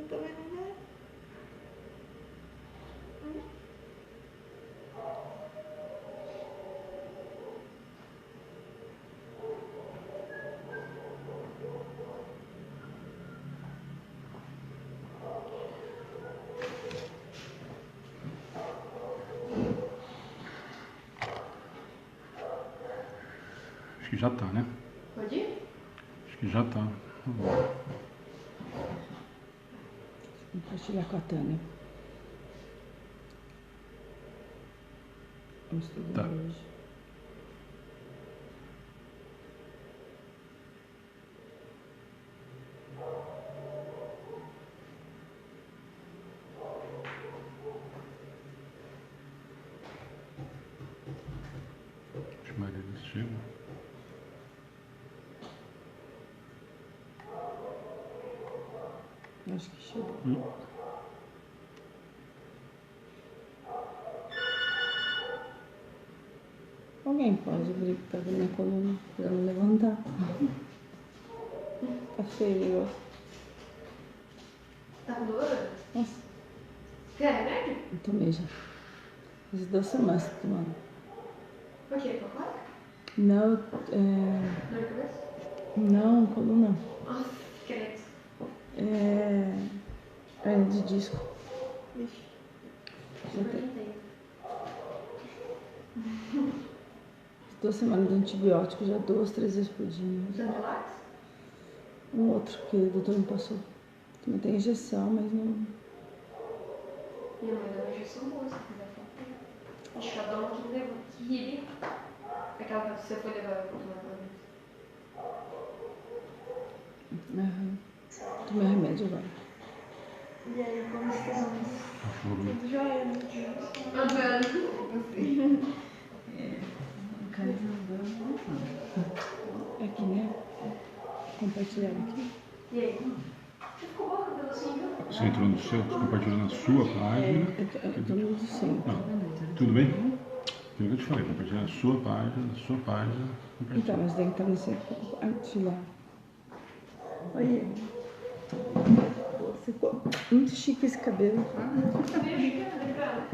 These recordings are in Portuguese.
tô vendo nada. Acho que já tá, né? Pode ir? Acho que já tá. Compartilhar com a Tânia. Vamos estudar Tá. hoje. Acho que a maioria deles chegam. Acho que chegou. Alguém pode abrir pra ver minha coluna pra não levantar. Tá feio o negócio. Tá com dor? Nossa, Quer remédio? eu tomei já. Faz 2 semanas que tô tomando. Por quê? Cocó? Não, Dor de cabeça? não, coluna. Nossa, credo. Hernia de disco. Vixe. Já Super tem tentei. 2 semanas de antibiótico, já 2, 3 vezes por dia. Danilax? Um outro que o doutor me passou. Também tem injeção, mas não. Minha mãe deu uma injeção boa, se quiser falar. Acho que a dona que levou. Que ri. Aquela que você foi levar pra tomar pela vez. Aham. Tomei remédio agora. E aí, como estamos? Fogo. Tudo jóia, né? Aqui, né? Compartilhar aqui. E aí? Você ficou boa com o pedacinho, viu? Você entrou no seu, você compartilhou na sua página. Eu tô no do centro. Não. Tudo bem? Aquilo que eu te falei, compartilhar na sua página, compartilhar. Então, mas daí que tá no centro pra compartilhar. Olha. Ficou muito chique esse cabelo. Cabelo chique, legal.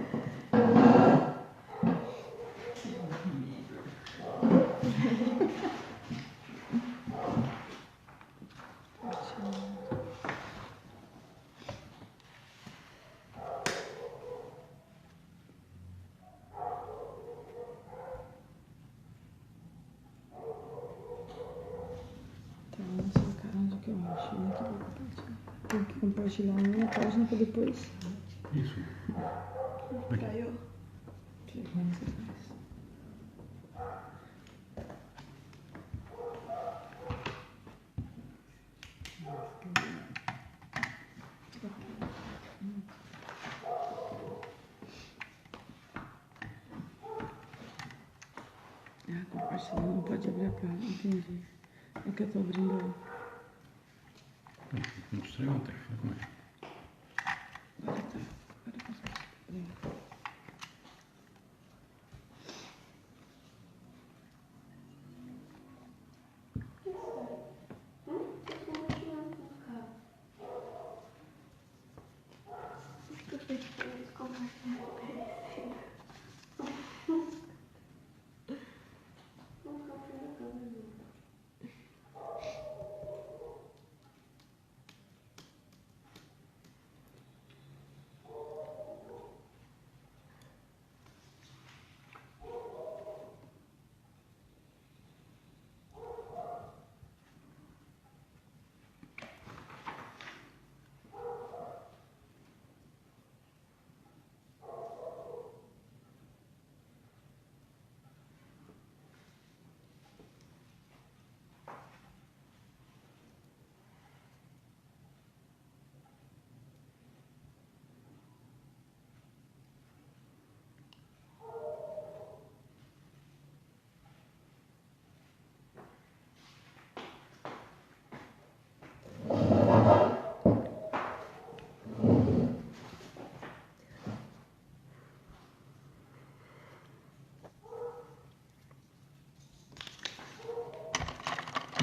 Tá, não sei, cara, onde que eu acho? Muito bom compartilhar. Tem que compartilhar na minha página pra depois. Isso. Aqui. Caiu. Deixa eu ver como você faz. Ah, compartilhar não pode abrir a página, entendi. É que eu tô abrindo. Mostrei ontem, foi como é. Agora tá. Agora eu consigo abrir.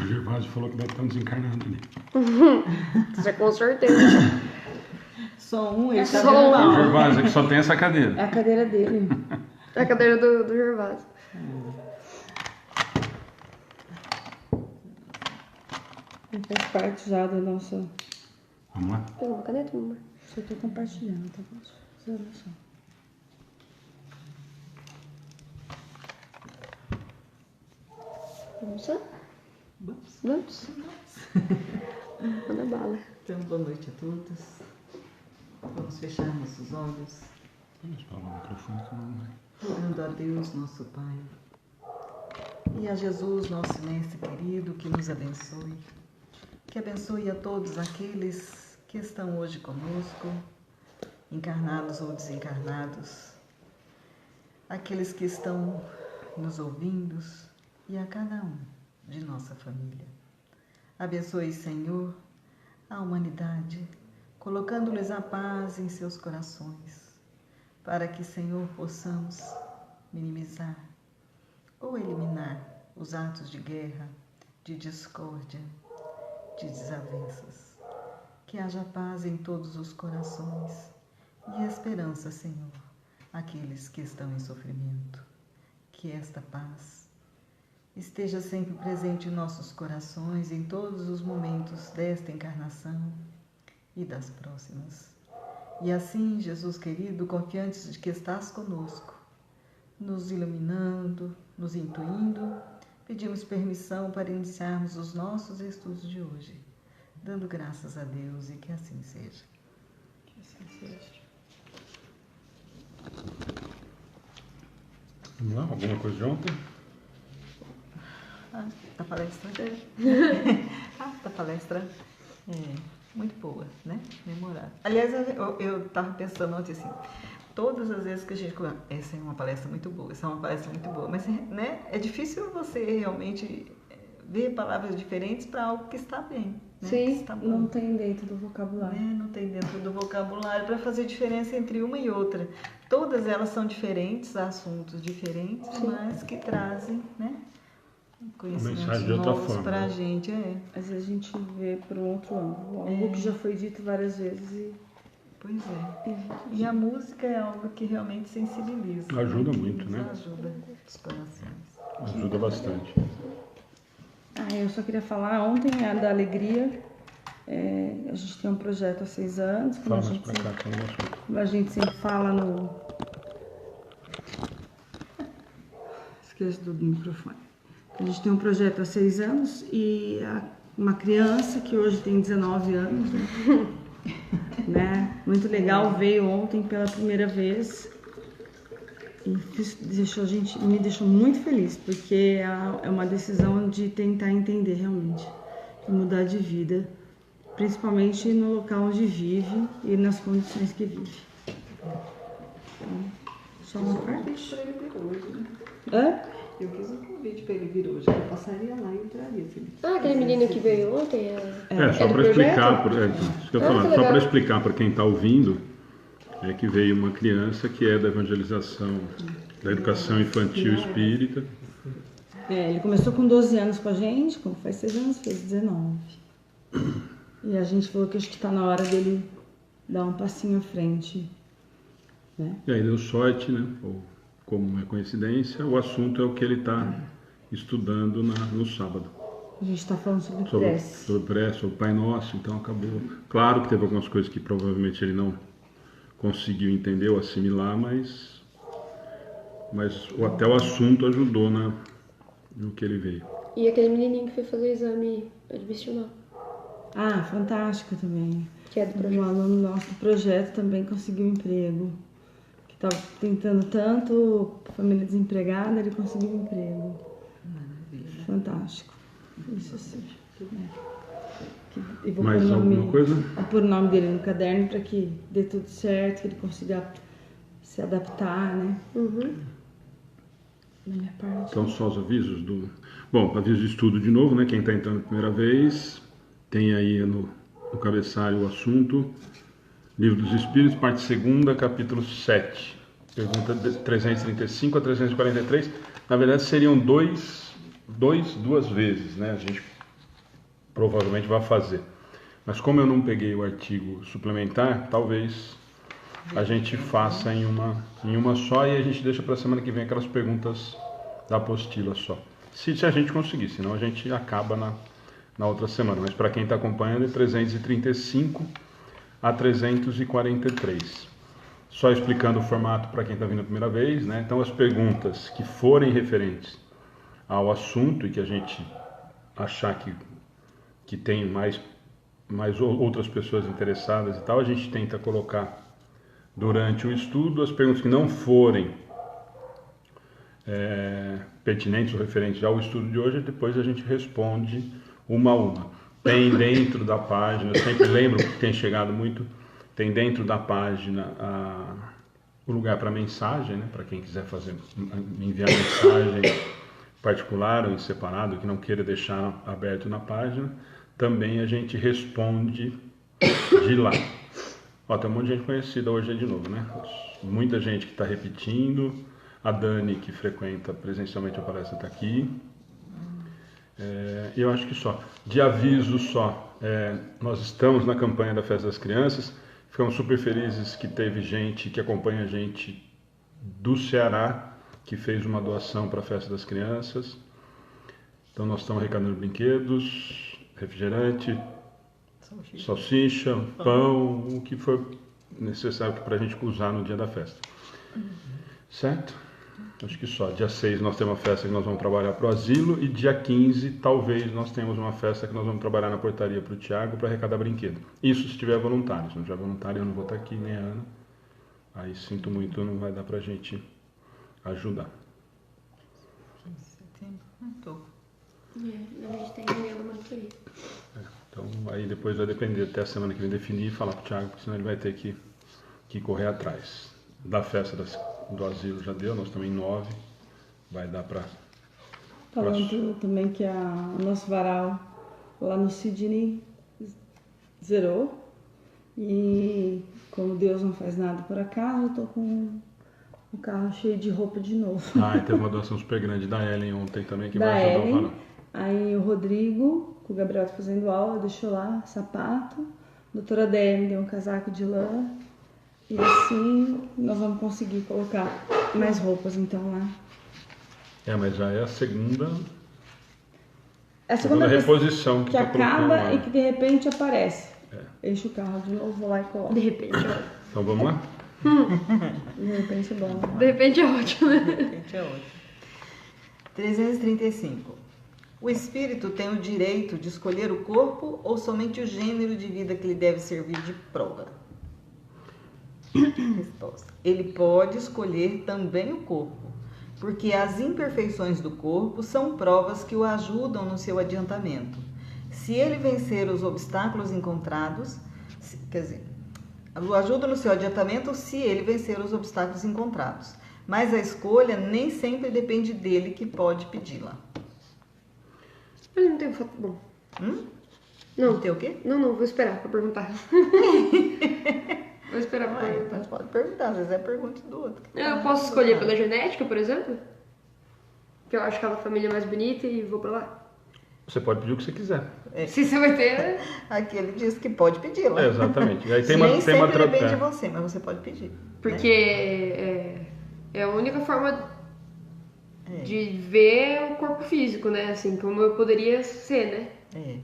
O Gervásio falou que deve estar desencarnando ali. Isso é com certeza. Só um, ele tá Só vendo um. O mal. Gervásio que só tem essa cadeira. É a cadeira dele. É a cadeira do Gervásio. Ele faz parte já da nossa... Vamos lá? Pegou uma caneta, amor? Só tô compartilhando, tá bom? Só olha só. Vamos lá? Vamos. Vamos? Manda bala. Então, boa noite a todos. Vamos fechar nossos olhos, Vamos falar no microfone que não vai. orando a Deus, nosso Pai, e a Jesus, nosso Mestre querido, que nos abençoe. Que abençoe a todos aqueles que estão hoje conosco, encarnados ou desencarnados, aqueles que estão nos ouvindo e a cada um de nossa família. Abençoe, Senhor, a humanidade, colocando-lhes a paz em seus corações, para que, Senhor, possamos minimizar ou eliminar os atos de guerra, de discórdia, de desavenças. Que haja paz em todos os corações e esperança, Senhor, àqueles que estão em sofrimento. Que esta paz esteja sempre presente em nossos corações em todos os momentos desta encarnação e das próximas. E assim, Jesus querido, confiantes de que estás conosco, nos iluminando, nos intuindo, pedimos permissão para iniciarmos os nossos estudos de hoje, dando graças a Deus e que assim seja. Que assim seja. Vamos lá? Alguma coisa de ontem? Da palestra? Da palestra muito boa, né? Memorável. Aliás, eu estava pensando ontem assim, todas as vezes que a gente... Essa é uma palestra muito boa, essa é uma palestra muito boa, mas né, é difícil você realmente ver palavras diferentes para algo que está bem. Né? Sim, que está bom. Não tem dentro do vocabulário. Não tem dentro do vocabulário para fazer diferença entre uma e outra. Todas elas são diferentes, assuntos diferentes, Sim. mas que trazem, né, conhecimentos mensagem de outra novos forma, para a né? gente. Às vezes a gente vê por um outro ângulo. Algo que já foi dito várias vezes e... Pois é. E a música é algo que realmente sensibiliza. Ajuda né? muito, Nos né? Ajuda os corações. Ajuda bastante. Eu só queria falar, ontem é a da alegria. A gente tem um projeto há 6 anos, Fala mais pra cá, que eu não assunto. como a gente sempre fala no... Esqueço do microfone. A gente tem um projeto há 6 anos e uma criança que hoje tem 19 anos, né? Muito legal, veio ontem pela primeira vez e me deixou muito feliz, porque é uma decisão de tentar entender realmente, de mudar de vida, principalmente no local onde vive e nas condições que vive. Então, só uma parte. Para ele vir hoje, né? Hã? Eu fiz um convite para ele vir hoje, que eu passaria lá e entraria. Se ele Aquele menino que veio ontem Só do para explicar, isso que eu Ah, falar, que só legal. para explicar para quem está ouvindo, é que veio uma criança que é da evangelização, da educação infantil espírita. Ele começou com 12 anos com a gente, como faz 6 anos, fez 19. E a gente falou que acho que está na hora dele dar um passinho à frente, né? E aí deu sorte, né? Ou como é coincidência, o assunto é o que ele está estudando no sábado. A gente está falando sobre prece. Sobre prece, sobre o Pai Nosso, então acabou. Claro que teve algumas coisas que provavelmente ele não conseguiu entender ou assimilar, mas até o assunto ajudou no que ele veio. E aquele menininho que foi fazer o exame admissional, Fantástico também. que é do Um projeto. aluno nosso do projeto também conseguiu emprego. Que estava tentando tanto, família desempregada, ele conseguiu emprego. Maravilha. Fantástico. Isso sim. E vou Mais pôr o nome- alguma coisa? Vou pôr o nome dele no caderno para que dê tudo certo, que ele consiga se adaptar, né? Uhum. Da minha parte. Então, só os avisos do... Bom, aviso de estudo de novo, né? Quem está entrando a primeira vez, tem aí no cabeçalho o assunto. Livro dos Espíritos, parte 2ª, capítulo 7. Pergunta de 335 a 343. Na verdade, seriam duas vezes, né? A gente provavelmente vai fazer. Mas como eu não peguei o artigo suplementar, talvez a gente faça em uma só e a gente deixa para a semana que vem aquelas perguntas da apostila só. Se a gente conseguir, senão a gente acaba na outra semana. Mas para quem está acompanhando, é 335 a 343. Só explicando o formato para quem está vindo a primeira vez, né? Então, as perguntas que forem referentes ao assunto e que a gente achar que tem mais outras pessoas interessadas e tal, a gente tenta colocar durante o estudo. As perguntas que não forem pertinentes ou referentes ao estudo de hoje, depois a gente responde uma a uma. Tem dentro da página, eu sempre lembro que tem chegado muito, tem dentro da página o lugar para mensagem, né? Para quem quiser enviar mensagem particular ou em separado, que não queira deixar aberto na página, também a gente responde de lá. Ó, tem um monte de gente conhecida hoje aí de novo, né? Muita gente que está repetindo. A Dani, que frequenta presencialmente a palestra, está aqui. Eu acho que só. De aviso só, nós estamos na campanha da Festa das Crianças. Ficamos super felizes que teve gente que acompanha a gente do Ceará, que fez uma doação para a Festa das Crianças. Então nós estamos arrecadando brinquedos, refrigerante, salsicha, pão, o que for necessário para a gente usar no dia da festa. Certo? Acho que só. Dia 6 nós temos uma festa que nós vamos trabalhar para o asilo e dia 15 talvez nós tenhamos uma festa que nós vamos trabalhar na portaria para o Tiago para arrecadar brinquedo. Isso se tiver voluntário. Se não tiver voluntário eu não vou estar aqui, nem a Ana. Aí sinto muito, não vai dar para a gente ajudar. 15 de setembro? Não estou. A gente tem reunião da monitoria. Então aí depois vai depender até a semana que vem definir e falar para o Tiago, porque senão ele vai ter que correr atrás. Da festa do asilo já deu, nós também 9, vai dar para... Falando também que o nosso varal lá no Sidney zerou. E como Deus não faz nada por acaso, eu tô com o carro cheio de roupa de novo. E teve uma doação super grande da Ellen ontem também, que Da vai ajudar Ellen. o varal. Aí o Rodrigo, com o Gabriel tá fazendo aula, deixou lá sapato. A doutora Déia me deu um casaco de lã. E assim nós vamos conseguir colocar mais roupas então lá. Mas já é a segunda É a segunda vez reposição que tá colocando acaba lá. e que de repente aparece. Enche o carro de novo, vou lá e coloco. De repente, Então vamos lá? De repente é bom. de repente é ótimo, né? Gente, é ótimo. 335. O espírito tem o direito de escolher o corpo ou somente o gênero de vida que lhe deve servir de prova? Resposta. Ele pode escolher também o corpo, porque as imperfeições do corpo são provas que o ajudam no seu adiantamento. Se ele vencer os obstáculos encontrados, o ajuda no seu adiantamento se ele vencer os obstáculos encontrados. Mas a escolha nem sempre depende dele, que pode pedi-la. Mas não tem foto. Bom. Não tem o quê? Não, vou esperar pra perguntar. Vou esperar pra perguntar. Mas pode perguntar, às vezes é pergunta do outro. Eu posso escolher pela genética, por exemplo? Que eu acho aquela família mais bonita e vou pra lá. Você pode pedir o que você quiser. Se você vai ter. Aqui ele diz que pode pedi-la. Exatamente. Aí tem Nem uma sempre depende de você, mas você pode pedir. Porque é a única forma de ver o corpo físico, né? Assim, como eu poderia ser, né?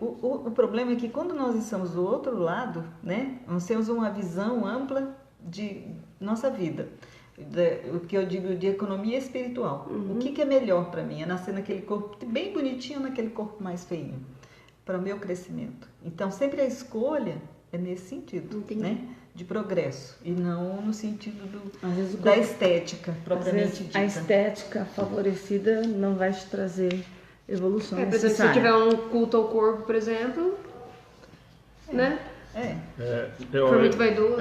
O problema é que quando nós estamos do outro lado, né? Nós temos uma visão ampla de nossa vida. O que eu digo de economia espiritual. O que é melhor para mim? É nascer naquele corpo bem bonitinho, naquele corpo mais feinho, para o meu crescimento. Então sempre a escolha é nesse sentido, né? De progresso e não no sentido da estética propriamente dita. A estética favorecida não vai te trazer evolução Por exemplo, se eu necessária. tiver um culto ao corpo, por exemplo, né? For muito vaidoso.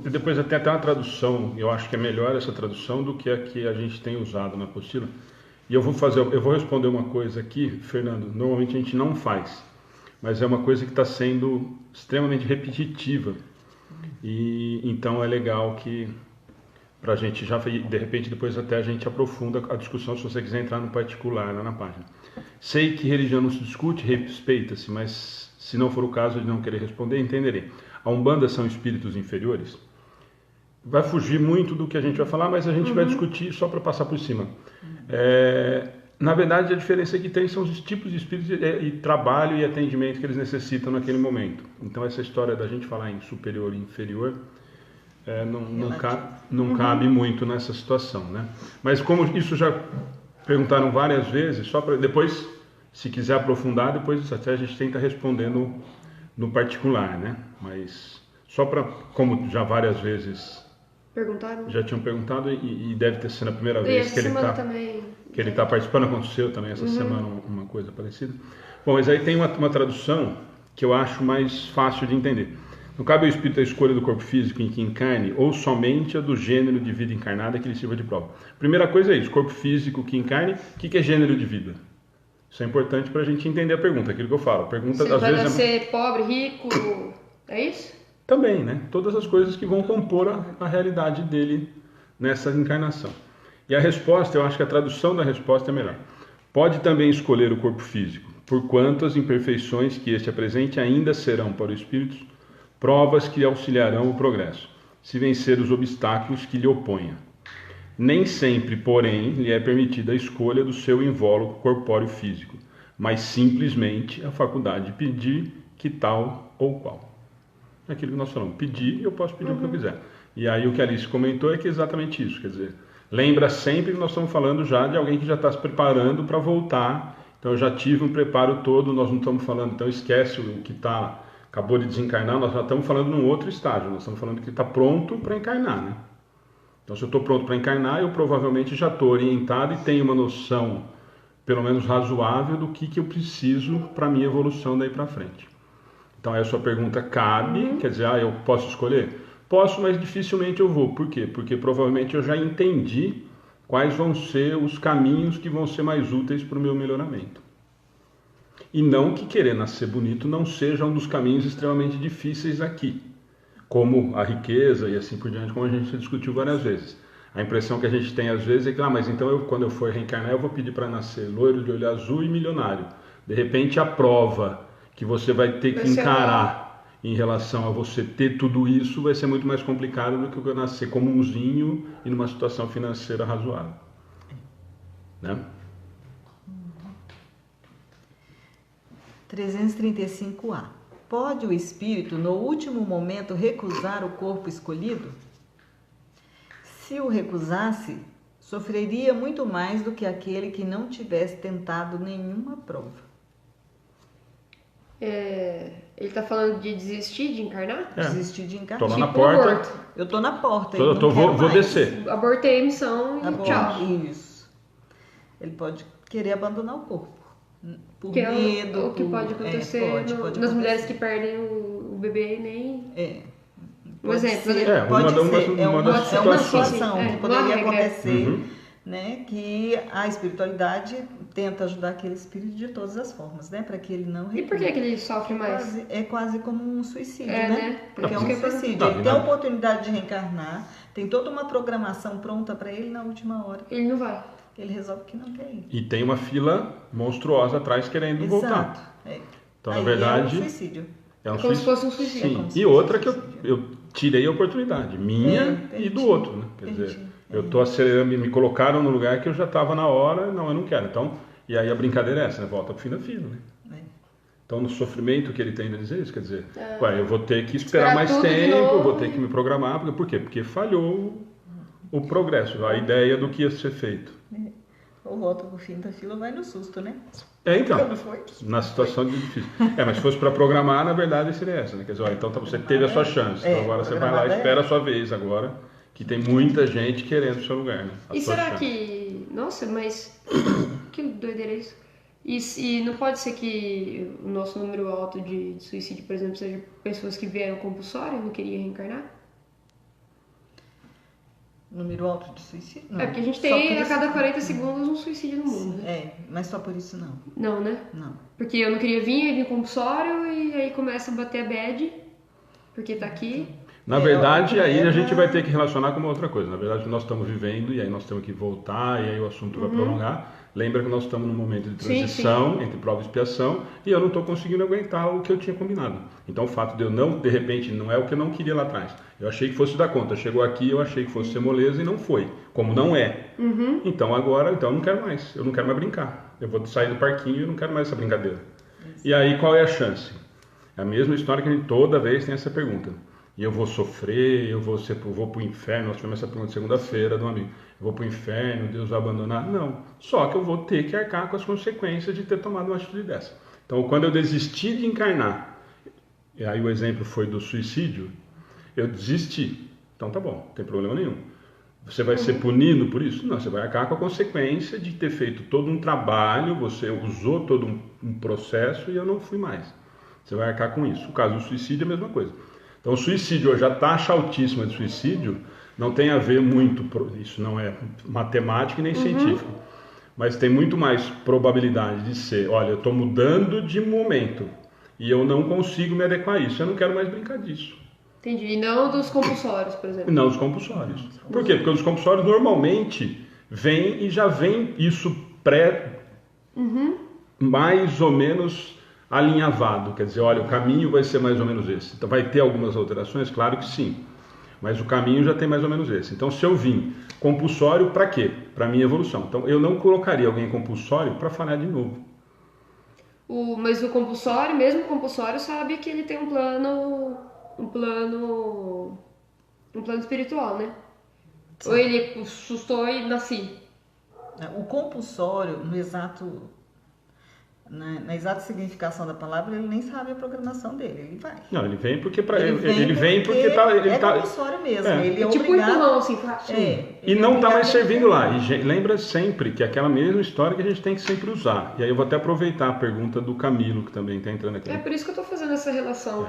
Depois tem até uma tradução, eu acho que é melhor essa tradução do que a que a gente tem usado na apostila. E eu vou responder uma coisa aqui, Fernando, normalmente a gente não faz, mas é uma coisa que está sendo extremamente repetitiva. E então é legal que pra gente já, de repente depois até a gente aprofunda a discussão se você quiser entrar no particular lá na página. Sei que religião não se discute, respeita-se, mas se não for o caso de não querer responder, entenderei. A Umbanda são espíritos inferiores? Vai fugir muito do que a gente vai falar, mas a gente vai discutir só para passar por cima. Na verdade, a diferença que tem são os tipos de espíritos e trabalho e atendimento que eles necessitam naquele momento. Então, essa história da gente falar em superior e inferior não cabe muito nessa situação, né? Mas como isso já perguntaram várias vezes, só para depois, se quiser aprofundar, depois até a gente tenta respondendo no particular, né? Mas só para, como já várias vezes Perguntaram? já tinham perguntado e deve ter sido a primeira E vez essa que ele semana está também. que ele está participando, aconteceu também essa semana uma coisa parecida. Bom, mas aí tem uma tradução que eu acho mais fácil de entender. Não cabe ao espírito a escolha do corpo físico em que encarne ou somente a do gênero de vida encarnada que lhe sirva de prova. Primeira coisa é isso, corpo físico que encarne, o que é gênero de vida? Isso é importante para a gente entender a pergunta, aquilo que eu falo. A pergunta, Você às vai vezes, nascer pobre, rico, é isso? também, né? Todas as coisas que vão compor a realidade dele nessa encarnação. E a resposta, eu acho que a tradução da resposta é melhor. Pode também escolher o corpo físico, porquanto as imperfeições que este apresente ainda serão para o espírito provas que auxiliarão o progresso, se vencer os obstáculos que lhe oponha. Nem sempre, porém, lhe é permitida a escolha do seu invólucro corpóreo físico, mas simplesmente a faculdade de pedir que tal ou qual. É aquilo que nós falamos, pedir, eu posso pedir o que eu quiser. E aí o que a Alice comentou é que é exatamente isso, quer dizer, lembra sempre que nós estamos falando já de alguém que já está se preparando para voltar, então eu já tive um preparo todo, nós não estamos falando, então esquece o que acabou de desencarnar, nós já estamos falando num outro estágio, nós estamos falando que está pronto para encarnar, né? Então se eu estou pronto para encarnar, eu provavelmente já estou orientado e tenho uma noção, pelo menos razoável, do que eu preciso para a minha evolução daí para frente. Então aí a sua pergunta cabe, quer dizer, eu posso escolher? Posso, mas dificilmente eu vou. Por quê? Porque provavelmente eu já entendi quais vão ser os caminhos que vão ser mais úteis para o meu melhoramento. E não que querer nascer bonito não seja um dos caminhos extremamente difíceis aqui, como a riqueza e assim por diante, como a gente discutiu várias vezes. A impressão que a gente tem às vezes é que, mas então quando eu for reencarnar eu vou pedir para nascer loiro de olho azul e milionário. De repente a prova que você vai ter que encarar em relação a você ter tudo isso vai ser muito mais complicado do que eu nascer comunzinho e numa situação financeira razoável. Né? 335A. Pode o espírito, no último momento, recusar o corpo escolhido? Se o recusasse, sofreria muito mais do que aquele que não tivesse tentado nenhuma prova. Ele está falando de desistir de encarnar? Desistir de encarnar. Estou lá na Tipo porta. aborto. Eu tô na porta. Vou descer. Abortei a missão e tchau. Isso. Ele pode querer abandonar o corpo. Por Que medo. é o que pode acontecer pode nas acontecer. mulheres que perdem o bebê e nem... Um Pode exemplo, ser, né? pode ser. É uma situações. situação É, que uma poderia regra. acontecer, né? Que a espiritualidade tenta ajudar aquele espírito de todas as formas, né? Para que ele não E por que ele sofre mais? É quase como um suicídio, É, né? né? Porque é Isso um que eu ia suicídio. perguntar. Ele tem a oportunidade de reencarnar, tem toda uma programação pronta para ele, na última hora Ele não vai. ele resolve que não quer ir. E tem uma fila monstruosa atrás querendo Exato. voltar. Então, Aí na verdade, é um suicídio. é um como se fosse um suicídio. Sim. É como se E fosse outra um que eu tirei a oportunidade, minha e do outro, né? Quer dizer, eu estou acelerando, me colocaram no lugar que eu já estava na hora, não, eu não quero. Então, e aí a brincadeira é essa, né? Volta pro fim da fila, né? Então, no sofrimento que ele tem de dizer isso, quer dizer, eu vou ter que esperar mais tudo de tempo, novo. vou ter que me programar. Por quê? Porque falhou o progresso, a ideia do que ia ser feito. Ou volta pro fim da fila, vai no susto, né? Então, Quando foi? na situação de difícil. Mas se fosse para programar, na verdade seria essa, né? Quer dizer, então você teve a sua chance, então agora você vai lá e espera a sua vez agora, que tem muita gente querendo o seu lugar, né? E será que... Nossa, mas... que doideira é isso? E não pode ser que o nosso número alto de suicídio, por exemplo, seja pessoas que vieram compulsório e não queriam reencarnar? Número alto de suicídio? Não. É porque a gente Só tem por a isso cada não. 40 segundos um suicídio no mundo. Né? Mas só por isso não. Não, né? Não. Porque eu não queria vir, aí vim compulsório e aí começa a bater a bad, porque tá aqui. Na verdade, aí a gente vai ter que relacionar com uma outra coisa. Na verdade, nós estamos vivendo e aí nós temos que voltar e aí o assunto vai prolongar. Lembra que nós estamos num momento de Sim, transição entre prova e expiação e eu não estou conseguindo aguentar o que eu tinha combinado. Então o fato de eu não, de repente, não é o que eu não queria lá atrás. Eu achei que fosse dar conta. Chegou aqui, eu achei que fosse ser moleza e não foi. Como não é. Então agora, então eu não quero mais. Eu não quero mais brincar. Eu vou sair do parquinho e eu não quero mais essa brincadeira. E aí qual é a chance? É a mesma história que a gente toda vez tem essa pergunta. E eu vou sofrer, eu vou para o inferno. Nós tivemos essa pergunta segunda-feira de um amigo. Eu vou para o inferno, Deus vai abandonar? Não. Só que eu vou ter que arcar com as consequências de ter tomado uma atitude dessa. Então, quando eu desisti de encarnar, e aí o exemplo foi do suicídio, eu desisti. Então tá bom, não tem problema nenhum. Você vai ser punido por isso? Não, você vai arcar com a consequência de ter feito todo um trabalho, você usou todo um processo e eu não fui mais. Você vai arcar com isso. O caso do suicídio é a mesma coisa. Então, o suicídio, hoje, a taxa altíssima de suicídio não tem a ver muito, isso não é matemático e nem científico, mas tem muito mais probabilidade de ser, olha, eu estou mudando de momento e eu não consigo me adequar a isso, eu não quero mais brincar disso. Entendi. E não dos compulsórios, por exemplo. Não dos compulsórios. Por quê? Porque os compulsórios normalmente vem e já vem isso mais ou menos alinhavado, quer dizer, olha, o caminho vai ser mais ou menos esse. Então vai ter algumas alterações? Claro que sim, mas o caminho já tem mais ou menos esse. Então se eu vim compulsório, para quê? Para minha evolução. Então eu não colocaria alguém compulsório para falhar de novo. Mas o compulsório, mesmo o compulsório, sabe que ele tem um plano espiritual, né? Sim. Ou ele sustou e nasci. O compulsório, na exata significação da palavra, ele nem sabe a programação dele, ele vai. Não, ele vem porque ele tá compulsório mesmo, ele é tipo obrigado. Um empurrão, assim, e não está mais servindo lá. E lembra sempre que é aquela mesma história que a gente tem que sempre usar. E aí eu vou até aproveitar a pergunta do Camilo, que também está entrando aqui. É por isso que eu estou fazendo essa relação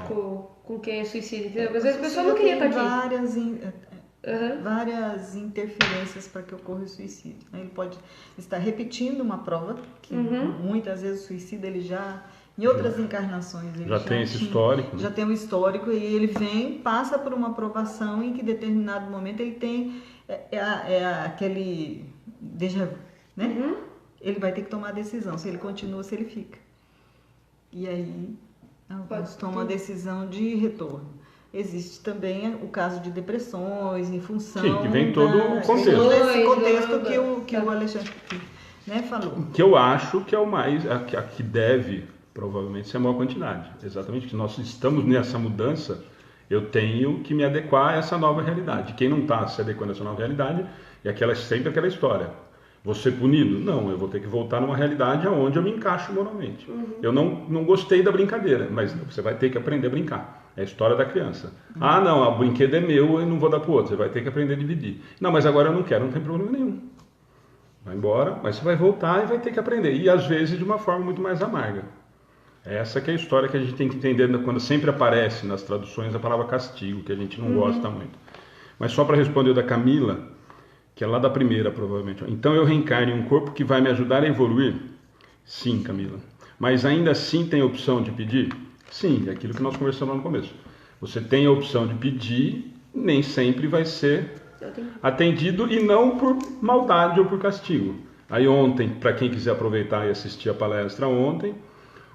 com quem é suicida, entendeu? Porque às vezes a pessoa não queria estar aqui. Várias interferências para que ocorra o suicídio. Ele pode estar repetindo uma prova, que muitas vezes o suicida, ele já, em outras encarnações, ele já tem esse histórico. Já tem um histórico e ele vem, passa por uma provação em que em determinado momento ele tem aquele déjà vu, né? Ele vai ter que tomar a decisão, se ele continua, se ele fica. E aí, alguns tomam a decisão de retorno. Existe também o caso de depressões em função... Sim, que vem todo o contexto. Todo esse contexto que o Alexandre falou. Que eu acho que é o mais... A que deve, provavelmente, ser a maior quantidade. Exatamente, que nós estamos nessa mudança, eu tenho que me adequar a essa nova realidade. Quem não está se adequando a essa nova realidade, é sempre aquela história. Vou ser punido? Não, eu vou ter que voltar numa realidade onde eu me encaixo moralmente. Eu não gostei da brincadeira, mas você vai ter que aprender a brincar. É a história da criança. Ah, não, o brinquedo é meu e não vou dar para o outro. Você vai ter que aprender a dividir. Não, mas agora eu não quero, não tem problema nenhum. Vai embora, mas você vai voltar e vai ter que aprender. E às vezes de uma forma muito mais amarga. Essa que é a história que a gente tem que entender quando sempre aparece nas traduções a palavra castigo, que a gente não gosta muito. Mas só para responder o da Camila, que é lá da primeira, provavelmente. Então eu reencarno em um corpo que vai me ajudar a evoluir? Sim, Camila. Mas ainda assim tem a opção de pedir? Sim, é aquilo que nós conversamos lá no começo. Você tem a opção de pedir, nem sempre vai ser atendido e não por maldade ou por castigo. Aí ontem, para quem quiser aproveitar e assistir a palestra ontem,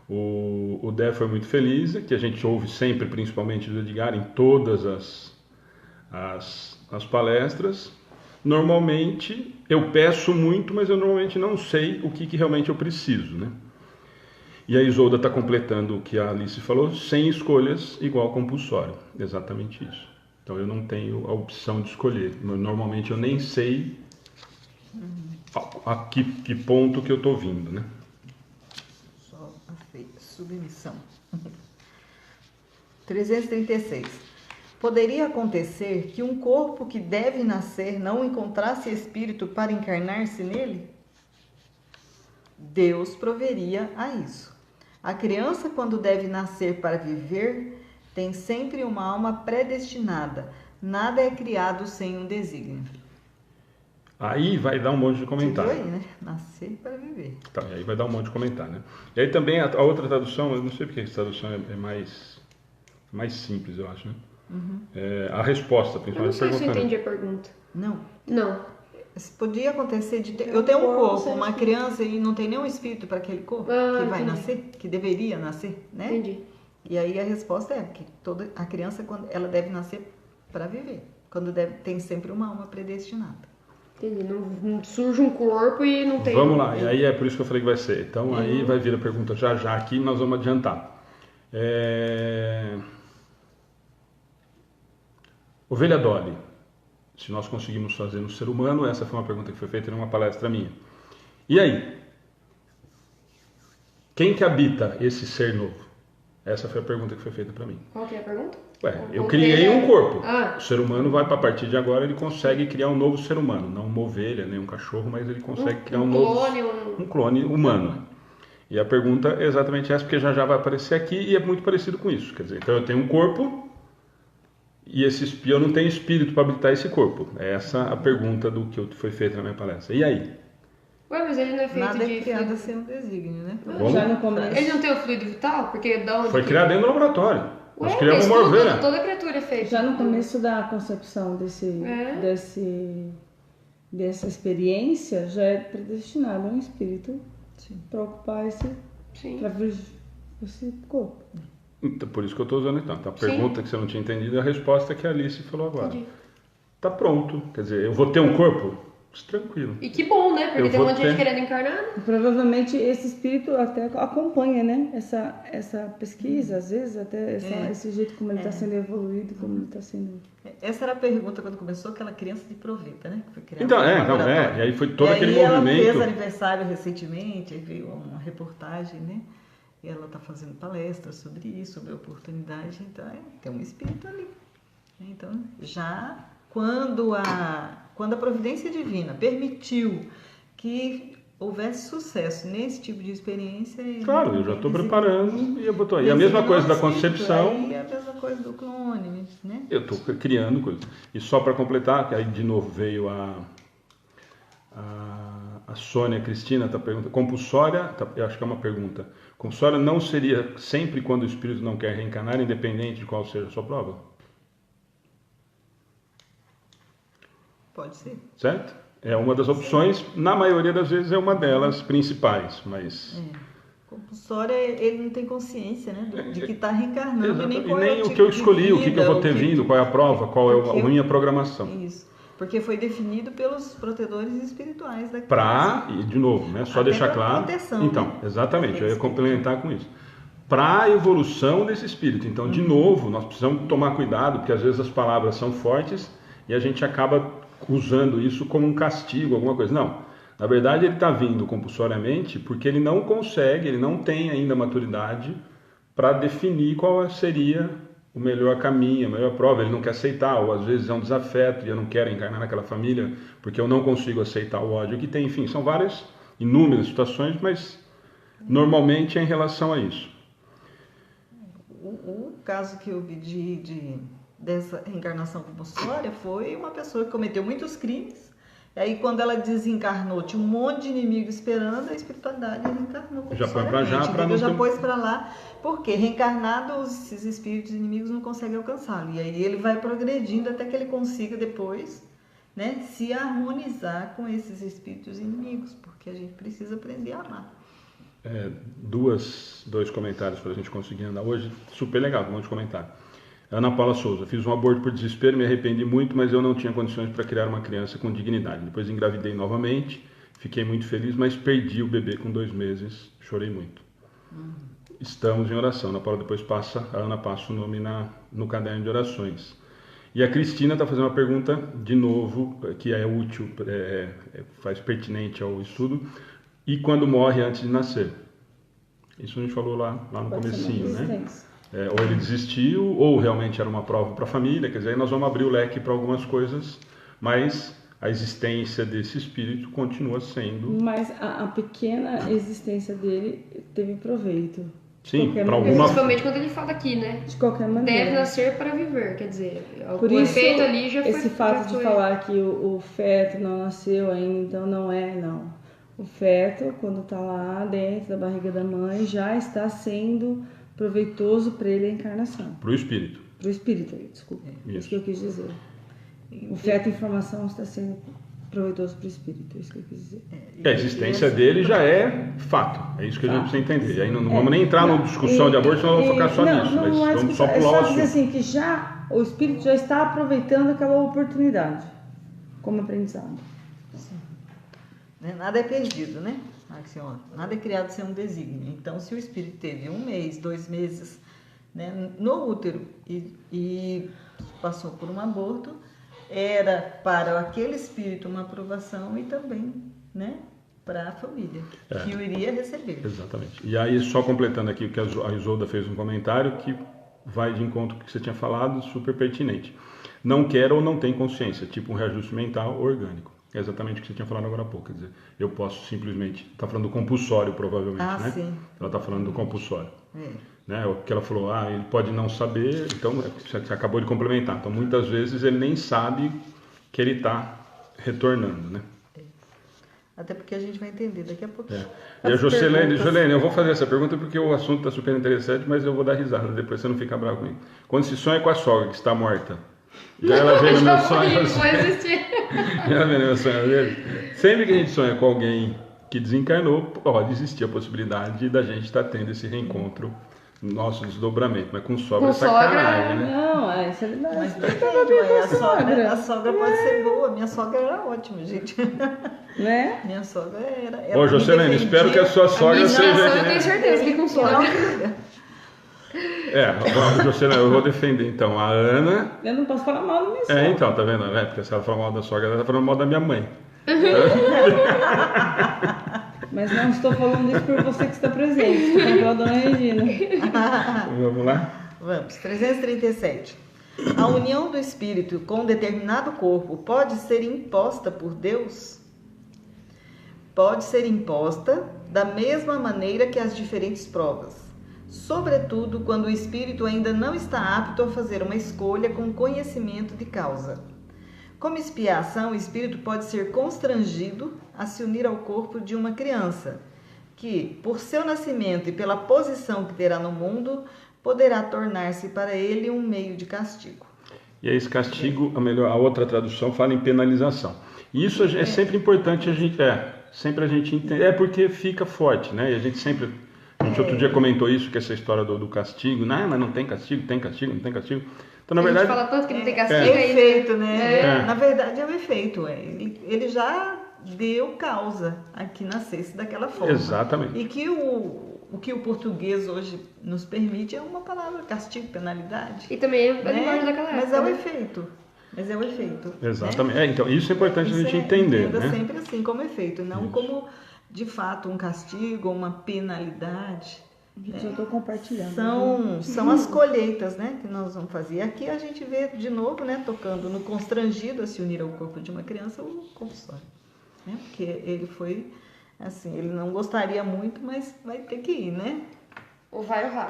o Dé foi muito feliz, que a gente ouve sempre, principalmente do Edgar, em todas as palestras. Normalmente, eu peço muito, mas eu normalmente não sei o que realmente eu preciso, né? E a Isolda está completando o que a Alice falou, sem escolhas igual compulsório. Exatamente isso. Então eu não tenho a opção de escolher. Normalmente eu nem sei a que ponto que eu estou vindo, né? Só a submissão. 336. Poderia acontecer que um corpo que deve nascer não encontrasse espírito para encarnar-se nele? Deus proveria a isso. A criança, quando deve nascer para viver, tem sempre uma alma predestinada. Nada é criado sem um desígnio. Aí vai dar um monte de comentário. Você viu aí, né? Nascer para viver. Tá, aí vai dar um monte de comentário, né? E aí também a outra tradução, eu não sei porque essa tradução é mais simples, eu acho, né? A resposta, Eu principalmente. não sei se eu entendi a pergunta. Não. Não. Podia acontecer de ter... Eu tenho um corpo, uma criança, e não tem nenhum espírito para aquele corpo que vai nascer, que deveria nascer, né? Entendi. E aí a resposta é que toda a criança, quando ela deve nascer para viver, tem sempre uma alma predestinada. Entendi. Não surge um corpo e não tem... Vamos lá, e aí é por isso que eu falei que vai ser. Então aí vai vir a pergunta já aqui, nós vamos adiantar. Ovelha Dolly, se nós conseguimos fazer no ser humano, essa foi uma pergunta que foi feita em uma palestra minha. E aí? Quem que habita esse ser novo? Essa foi a pergunta que foi feita para mim. Qual que é a pergunta? Eu criei um corpo. Ah. O ser humano vai, a partir de agora, ele consegue criar um novo ser humano. Não uma ovelha, nem um cachorro, mas ele consegue criar um clone humano. E a pergunta é exatamente essa, porque já vai aparecer aqui e é muito parecido com isso. Quer dizer, então eu tenho um corpo e eu não tenho espírito para habitar esse corpo. É essa a pergunta do que foi feita na minha palestra. E aí? Ué, mas ele não é feito Nada de é criado fluido... sem um desígnio, né? Já no começo. Ele não tem o fluido vital? Porque da onde Foi criado dentro do laboratório. Nós Ué, criamos mas uma ovelha. toda criatura é feita. Já no começo da concepção dessa experiência, já é predestinado a um espírito para ocupar para vir esse corpo. Então, por isso que eu estou usando então. A pergunta que você não tinha entendido, a resposta é que a Alice falou agora. Entendi. Tá pronto. Quer dizer, eu vou ter um corpo? Tranquilo. E que bom, né? Porque tem um monte de gente querendo encarnar. E provavelmente esse espírito até acompanha, né? Essa pesquisa, às vezes, até esse jeito como ele está sendo evoluído, como ele está sendo... Essa era a pergunta quando começou, aquela criança de proveta, né? Que foi criada Então, e aí foi todo aquele movimento. Ela fez aniversário recentemente, aí veio uma reportagem, né? E ela está fazendo palestras sobre isso, sobre a oportunidade. Então, tem um espírito ali. Então, já quando a providência divina permitiu que houvesse sucesso nesse tipo de experiência... Claro, eu já estou preparando e eu botou aí. E a mesma coisa da concepção... E a mesma coisa do clone, né? Eu estou criando coisa. E só para completar, que aí de novo veio a Sônia Cristina, está perguntando, compulsória, eu acho que é uma pergunta, compulsória não seria sempre quando o espírito não quer reencarnar, independente de qual seja a sua prova? Pode ser. Certo? É uma das opções, na maioria das vezes é uma delas principais, mas... Compulsória, ele não tem consciência, né? De que está reencarnando, nem o que eu escolhi, o que eu vou ter vindo, qual é a prova, qual é a minha programação. Isso. Porque foi definido pelos protetores espirituais da criança. E, de novo, né? Só deixar claro. Proteção, então, né? Exatamente, eu ia complementar com isso. Para a evolução desse espírito. Então, de novo, nós precisamos tomar cuidado, porque às vezes as palavras são fortes e a gente acaba usando isso como um castigo, alguma coisa. Não, na verdade ele está vindo compulsoriamente porque ele não consegue, ele não tem ainda maturidade para definir qual seria o melhor caminho, a melhor prova. Ele não quer aceitar, ou às vezes é um desafeto e eu não quero encarnar naquela família porque eu não consigo aceitar o ódio que tem. Enfim, são várias, inúmeras situações, mas normalmente é em relação a isso. O caso que eu vi dessa reencarnação compulsória foi uma pessoa que cometeu muitos crimes, e aí quando ela desencarnou tinha um monte de inimigo esperando, a espiritualidade reencarnou compulsoriamente. Já pôs para lá, porque reencarnados esses espíritos inimigos não conseguem alcançá-lo, e aí ele vai progredindo até que ele consiga depois, né, se harmonizar com esses espíritos inimigos, porque a gente precisa aprender a amar. Dois comentários para a gente conseguir andar hoje, super legal, um monte de comentário. Ana Paula Souza, fiz um aborto por desespero, me arrependi muito, mas eu não tinha condições para criar uma criança com dignidade. Depois engravidei novamente, fiquei muito feliz, mas perdi o bebê com 2 meses, chorei muito. Estamos em oração. Ana Paula depois a Ana passa o nome no caderno de orações. E a Cristina está fazendo uma pergunta, de novo, que é útil, faz pertinente ao estudo. E quando morre antes de nascer? Isso a gente falou lá no comecinho, né? Ou ele desistiu, ou realmente era uma prova para a família, quer dizer, aí nós vamos abrir o leque para algumas coisas, mas a existência desse espírito continua sendo... Mas a pequena existência dele teve proveito. Sim, para alguma... Principalmente quando ele fala aqui, né? De qualquer maneira. Deve nascer para viver, quer dizer, por o isso, efeito ali já foi... Esse fato de falar que o feto não nasceu ainda, então não. O feto, quando está lá dentro da barriga da mãe, já está sendo... proveitoso para ele a encarnação. Para o espírito. Para o espírito, desculpa. Isso que eu quis dizer. O feto em formação está sendo proveitoso para o espírito, é isso que eu quis dizer. A existência dele já é fato. É isso que a gente precisa entender. E aí não vamos nem entrar numa discussão de aborto, senão vamos focar só nisso. Mas vamos só pular o só dizer assunto. assim, que já o espírito já está aproveitando aquela oportunidade como aprendizado. Né? Nada é perdido, né? Axioma. Nada é criado sem um desígnio. Então, se o espírito teve 1 mês, 2 meses, né, no útero e passou por um aborto, era para aquele espírito uma aprovação e também, né, para a família que o iria receber. Exatamente. E aí, só completando aqui o que a Isolda fez um comentário que vai de encontro com o que você tinha falado, super pertinente. Não quer ou não tem consciência, tipo um reajuste mental orgânico. É exatamente o que você tinha falado agora há pouco. Quer dizer, eu posso simplesmente... Está falando do compulsório, provavelmente, né? Sim. Ela está falando do compulsório. Né? O que ela falou, ele pode não saber, então você acabou de complementar. Então, muitas vezes, ele nem sabe que ele está retornando, né? Até porque a gente vai entender daqui a pouquinho. E a Joselene, eu vou fazer essa pergunta porque o assunto está super interessante, mas eu vou dar risada, depois você não fica bravo comigo. Quando se sonha com a sogra que está morta, já ela vem no meu sonho. Ela vem no meu sonho, às vezes. Sempre que a gente sonha com alguém que desencarnou, pode existir a possibilidade da gente estar tendo esse reencontro no nosso desdobramento, mas com sogra é sacanagem, né? Não, isso é verdade. Mas depende, a sogra pode ser boa. Minha sogra era ótima, gente. Né? Minha sogra era... Ô, Joselene, espero que a sua sogra seja... Eu tenho certeza que com sogra. Joselene, eu vou defender então a Ana. Eu não posso falar mal da minha sogra. Então, tá vendo? Porque se ela falar mal da sogra, ela tá falando mal da minha mãe. Mas não estou falando isso por você que está presente, estou falando pela dona Regina. Vamos lá? Vamos, 337. A união do espírito com um determinado corpo pode ser imposta por Deus? Pode ser imposta da mesma maneira que as diferentes provas, sobretudo quando o espírito ainda não está apto a fazer uma escolha com conhecimento de causa. Como expiação, o espírito pode ser constrangido a se unir ao corpo de uma criança, que, por seu nascimento e pela posição que terá no mundo, poderá tornar-se para ele um meio de castigo. E aí esse castigo, a outra tradução fala em penalização. E isso é sempre importante sempre a gente entender, porque fica forte, né? E a gente outro dia comentou isso, que essa história do castigo, mas não tem castigo, tem castigo, não tem castigo. Então, na verdade, a gente fala tanto que não tem castigo. É efeito, né? Na verdade, é o efeito. Ele já deu causa a que nascesse daquela forma. Exatamente. E que o que o português hoje nos permite é uma palavra, castigo, penalidade. E também é a linguagem daquela época. Mas é o efeito. Exatamente. Né? Então, isso é importante a gente entender. Entenda né? sempre assim, como efeito, não como, de fato, um castigo ou uma penalidade. Gente, eu estou compartilhando. São as colheitas, né, que nós vamos fazer. Aqui a gente vê de novo, né, tocando no constrangido a se unir ao corpo de uma criança, o compulsório. Né? Porque ele foi, assim, ele não gostaria muito, mas vai ter que ir, né? Ou vai ou vai.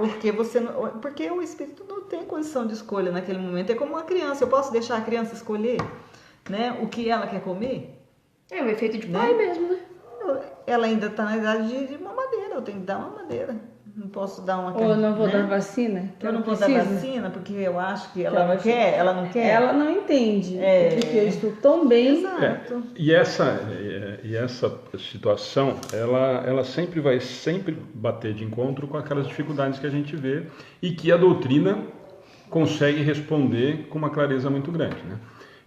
Porque o espírito não tem condição de escolha naquele momento. É como uma criança. Eu posso deixar a criança escolher, né, o que ela quer comer? É um efeito de pai mesmo, né? Ela ainda está na idade de mamadeira. Eu tenho que dar uma mamadeira. Não posso dar uma... Ou eu não vou dar vacina? Eu não vou dar vacina porque eu acho que ela não quer. Ela não quer. Ela não entende. Porque eu estou tão bem. Exato. E essa situação, ela sempre vai bater de encontro com aquelas dificuldades que a gente vê e que a doutrina consegue responder com uma clareza muito grande, né?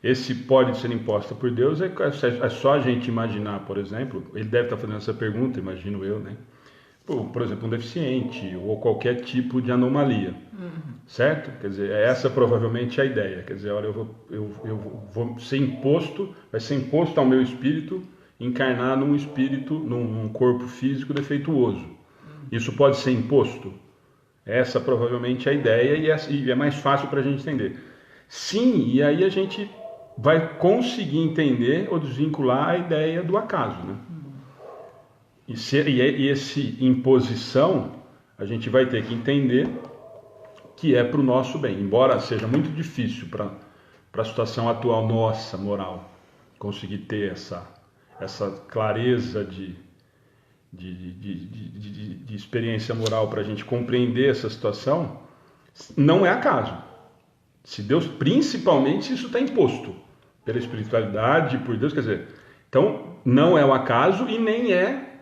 Esse pode ser imposta por Deus, é só a gente imaginar, por exemplo, ele deve estar fazendo essa pergunta, imagino eu, né? Por exemplo, um deficiente ou qualquer tipo de anomalia, certo? Quer dizer, essa provavelmente é a ideia. Quer dizer, olha, eu vou ser imposto, vai ser imposto ao meu espírito encarnar num espírito, num corpo físico defeituoso. Isso pode ser imposto? Essa provavelmente é a ideia e é mais fácil para a gente entender. Sim, e aí a gente vai conseguir entender ou desvincular a ideia do acaso, né? E esse imposição, a gente vai ter que entender que é para o nosso bem. Embora seja muito difícil para a situação atual nossa, moral, conseguir ter essa clareza de experiência moral para a gente compreender essa situação, não é acaso. Se Deus, principalmente se isso está imposto pela espiritualidade, por Deus, quer dizer... Então, não é o acaso e nem é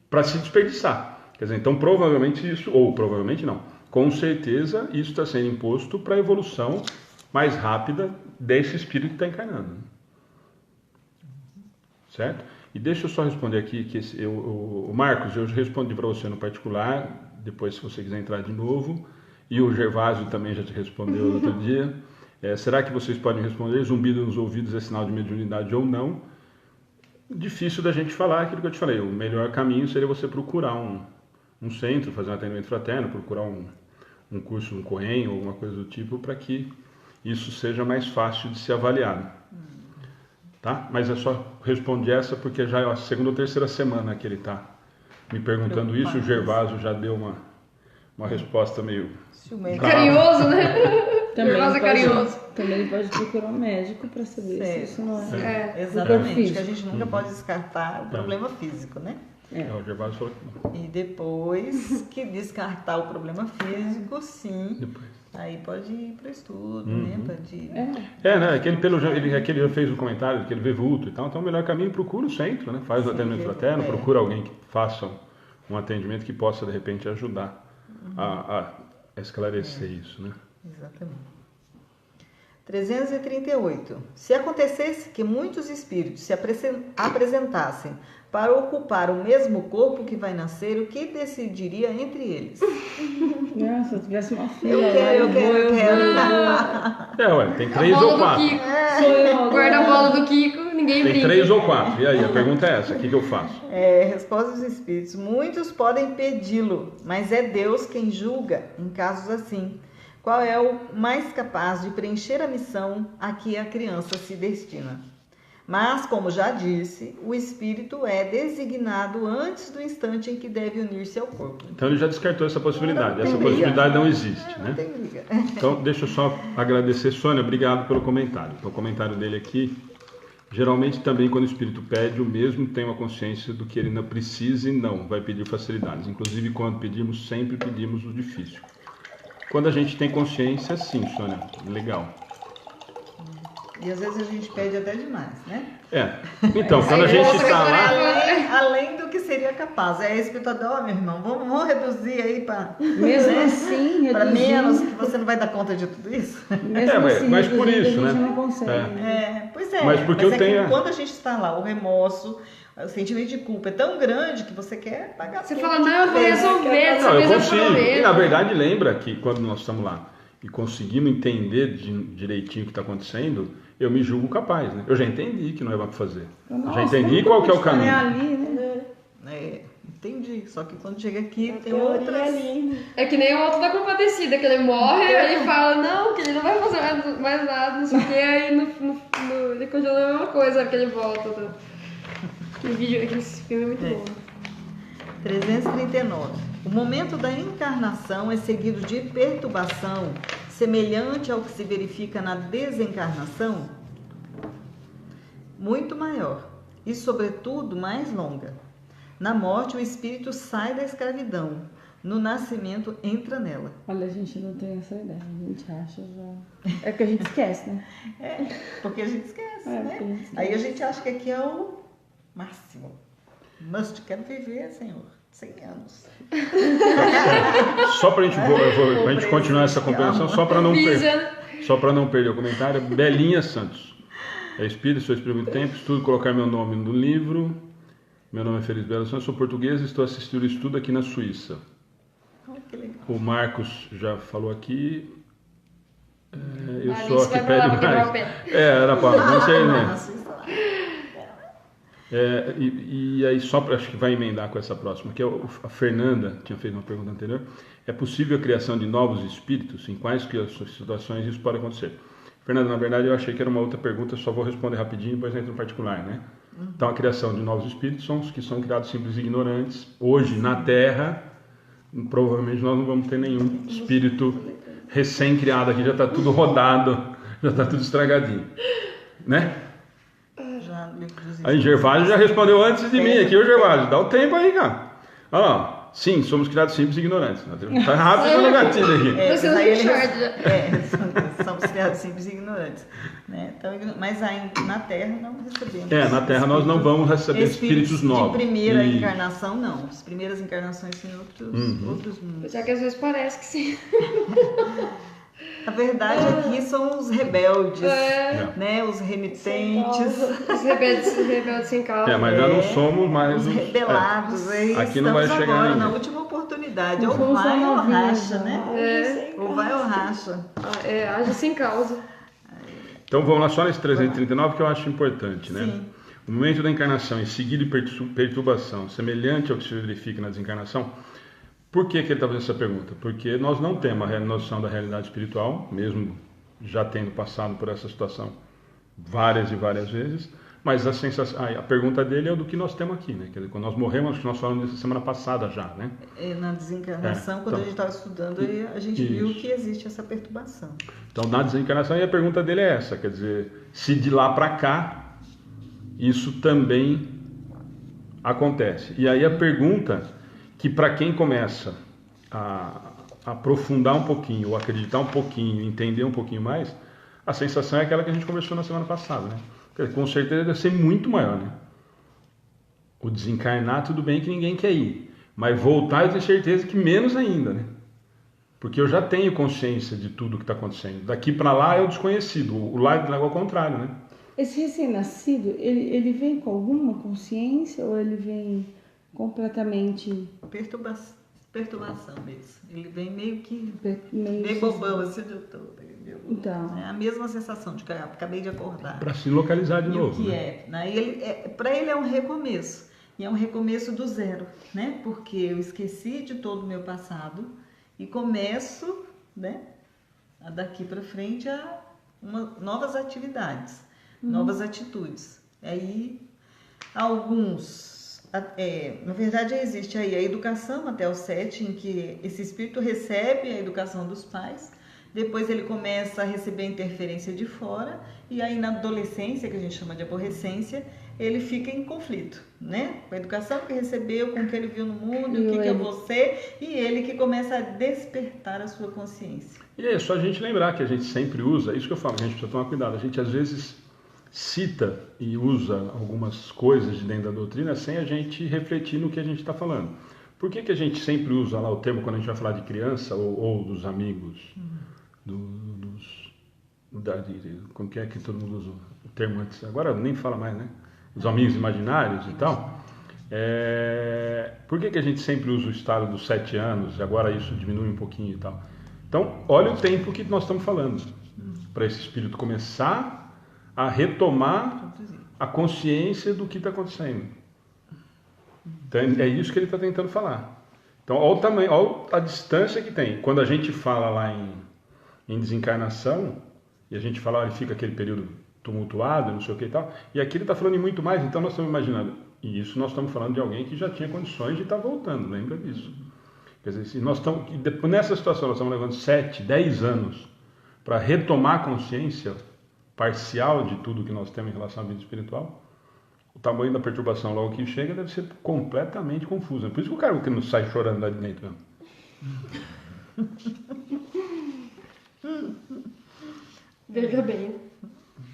para se desperdiçar. Quer dizer, então provavelmente isso, ou provavelmente não, com certeza isso está sendo imposto para a evolução mais rápida desse espírito que está encarnando. Certo? E deixa eu só responder aqui, que o Marcos, eu respondi para você no particular, depois se você quiser entrar de novo, e o Gervásio também já te respondeu no outro dia. Será que vocês podem responder, zumbido nos ouvidos é sinal de mediunidade ou não? Difícil da gente falar aquilo que eu te falei, o melhor caminho seria você procurar um centro, fazer um atendimento fraterno, procurar um curso, um COEM, ou alguma coisa do tipo, para que isso seja mais fácil de ser avaliado. Tá? Mas eu só respondi essa porque já é a segunda ou terceira semana que ele está me perguntando isso. O Gervásio já deu uma resposta meio carinhoso, né? Também pode procurar um médico para saber se isso não é. Exatamente, que a gente nunca pode descartar o problema físico, né? O Gervásio falou que não. E depois que descartar o problema físico, sim. Aí pode ir para o estudo, né? Pode ir... né? Aquele já fez um comentário que ele vê vulto e tal. Então o melhor caminho, procura o centro, né? Faz o atendimento fraterno, procura alguém que faça um atendimento que possa, de repente, ajudar a esclarecer isso, né? Exatamente. 338. Se acontecesse que muitos espíritos se apresentassem para ocupar o mesmo corpo que vai nascer, o que decidiria entre eles? Se eu tivesse uma filha... Eu quero. Tem 3 ou 4. Sou eu. Guarda a bola do Kiko, ninguém brinca. Tem 3 ou 4. E aí, a pergunta é essa, o que eu faço? Resposta dos espíritos. Muitos podem pedi-lo, mas é Deus quem julga em casos assim. Qual é o mais capaz de preencher a missão a que a criança se destina? Mas, como já disse, o espírito é designado antes do instante em que deve unir-se ao corpo. Então ele já descartou essa possibilidade. Essa possibilidade não existe, né? Não tem briga. Então, deixa eu só agradecer, Sônia, obrigado pelo comentário. Então, o comentário dele aqui, geralmente também quando o espírito pede, o mesmo tem uma consciência do que ele não precisa e não vai pedir facilidades. Inclusive, quando pedimos, sempre pedimos o difícil. Quando a gente tem consciência, sim, Sônia, legal. E às vezes a gente pede até demais, né? Então, quando a gente está lá... Além do que seria capaz. É espiritual, meu irmão, vamos reduzir aí para... Mesmo assim, para menos, que você não vai dar conta de tudo isso. Mas por isso, a né? gente não consegue. Pois é. Mas porque eu tenho... que quando a gente está lá, o remorso, o sentimento de culpa é tão grande que você quer pagar Você tudo. fala, não, eu vou resolver. Não, eu consigo. E na verdade, lembra que quando nós estamos lá e conseguimos entender direitinho o que está acontecendo, eu me julgo capaz, né? Eu já entendi que não é para fazer. Já entendi qual que é o caminho. Ali, né? Entendi. Só que quando chega aqui, tem outras... É que nem o Alto da Compadecida, que ele morre, aí ele fala, não, que ele não vai fazer mais nada, não sei o que, aí ele continua a mesma coisa, que ele volta. Esse filme é muito bom. 339. O momento da encarnação é seguido de perturbação semelhante ao que se verifica na desencarnação? Muito maior e, sobretudo, mais longa. Na morte, o espírito sai da escravidão. No nascimento, entra nela. Olha, a gente não tem essa ideia. A gente acha já... É que a gente esquece, né? Porque a gente esquece, né? Aí a gente acha que aqui é o máximo. Quero viver, Senhor, 100 anos. Só para a gente continuar essa compreensão, só para não perder o comentário, Belinha Santos. Espírito, sou espírito há muito tempo, estudo colocar meu nome no livro. Meu nome é Feliz Belo Santos, sou português e estou assistindo o estudo aqui na Suíça. Que legal. O Marcos já falou aqui. Eu sou a que pede mais. Era para não sei, né? E aí, acho que vai emendar com essa próxima, que a Fernanda tinha feito uma pergunta anterior. É possível a criação de novos espíritos? Em quais situações isso pode acontecer? Fernanda, na verdade, eu achei que era uma outra pergunta, só vou responder rapidinho, depois entro no particular, né? Então, a criação de novos espíritos são os que são criados simples e ignorantes. Hoje, na Terra, provavelmente nós não vamos ter nenhum espírito recém-criado aqui, já está tudo rodado, já está tudo estragadinho, né? Aí Gervásio já respondeu antes de mim aqui, o Gervásio, dá o tempo aí, cara. Olha lá, sim, somos criados simples e ignorantes. Tá rápido no gatilho aqui. Você mas aí ele Richard já. somos criados simples e ignorantes. Né? Então, mas aí na Terra não recebemos. Na Terra nós não vamos receber espíritos novos. De primeira encarnação, não. As primeiras encarnações são em outros mundos. Mas é que às vezes parece que sim. A verdade aqui são os rebeldes, né? Os renitentes. Os rebeldes sem causa. Mas já não somos mais os rebelados. Aqui não vai chegar agora ninguém. na última oportunidade. Ou vai ou racha, né? Ou vai ou racha. Age sem causa. Então vamos lá só nesse 339 que eu acho importante, né? Sim. O momento da encarnação em seguida de perturbação, semelhante ao que se verifica na desencarnação. Por que ele está fazendo essa pergunta? Porque nós não temos a noção da realidade espiritual, mesmo já tendo passado por essa situação várias e várias vezes, mas a pergunta dele é do que nós temos aqui, né? Quer dizer, quando nós morremos, acho que nós falamos disso semana passada já, né? Na desencarnação, quando a gente estava estudando, a gente viu que existe essa perturbação. Então, na desencarnação, e a pergunta dele é essa, quer dizer, se de lá para cá, isso também acontece. E aí a pergunta que para quem começa a aprofundar um pouquinho, ou acreditar um pouquinho, entender um pouquinho mais, a sensação é aquela que a gente conversou na semana passada, né? Com certeza deve ser muito maior, né? O desencarnar, tudo bem que ninguém quer ir, mas voltar eu tenho certeza que menos ainda, né? Porque eu já tenho consciência de tudo que está acontecendo. Daqui para lá é o desconhecido, o lado é ao contrário, né? Esse recém-nascido, ele vem com alguma consciência ou ele vem completamente... Perturbação mesmo. Ele vem meio que... meio bobão assim de todo. Então. É a mesma sensação de que acabei de acordar. Para se localizar de novo. O que né? Para ele é um recomeço. E é um recomeço do zero, né? Porque eu esqueci de todo o meu passado e começo, né? Daqui para frente a novas atividades, novas atitudes. Aí alguns... na verdade, existe aí a educação até os 7, em que esse espírito recebe a educação dos pais, depois ele começa a receber interferência de fora, e aí na adolescência, que a gente chama de aborrecência, ele fica em conflito, né? Com a educação que recebeu, com o que ele viu no mundo, o que é você, e ele que começa a despertar a sua consciência. E é só a gente lembrar que a gente sempre usa, isso que eu falo, a gente precisa tomar cuidado, a gente às vezes cita e usa algumas coisas de dentro da doutrina sem a gente refletir no que a gente está falando. Por que a gente sempre usa lá o termo quando a gente vai falar de criança ou dos amigos, como que é que todo mundo usa o termo antes? Agora nem fala mais, né? Os amigos imaginários e tal. Por que a gente sempre usa o estado dos 7 anos e agora isso diminui um pouquinho e tal? Então, olha o tempo que nós estamos falando para esse espírito começar a retomar a consciência do que está acontecendo. Então, é isso que ele está tentando falar. Então, olha o tamanho, olha a distância que tem. Quando a gente fala lá em desencarnação, e a gente fala, olha, fica aquele período tumultuado, não sei o que e tal, e aqui ele está falando em muito mais, então nós estamos imaginando, e isso nós estamos falando de alguém que já tinha condições de estar voltando, lembra disso? Quer dizer, se nós estamos, nessa situação nós estamos levando 7, 10 anos para retomar a consciência parcial de tudo que nós temos em relação à vida espiritual, o tamanho da perturbação logo que chega deve ser completamente confuso. Por isso que o cara que não sai chorando lá de dentro. Veja bem.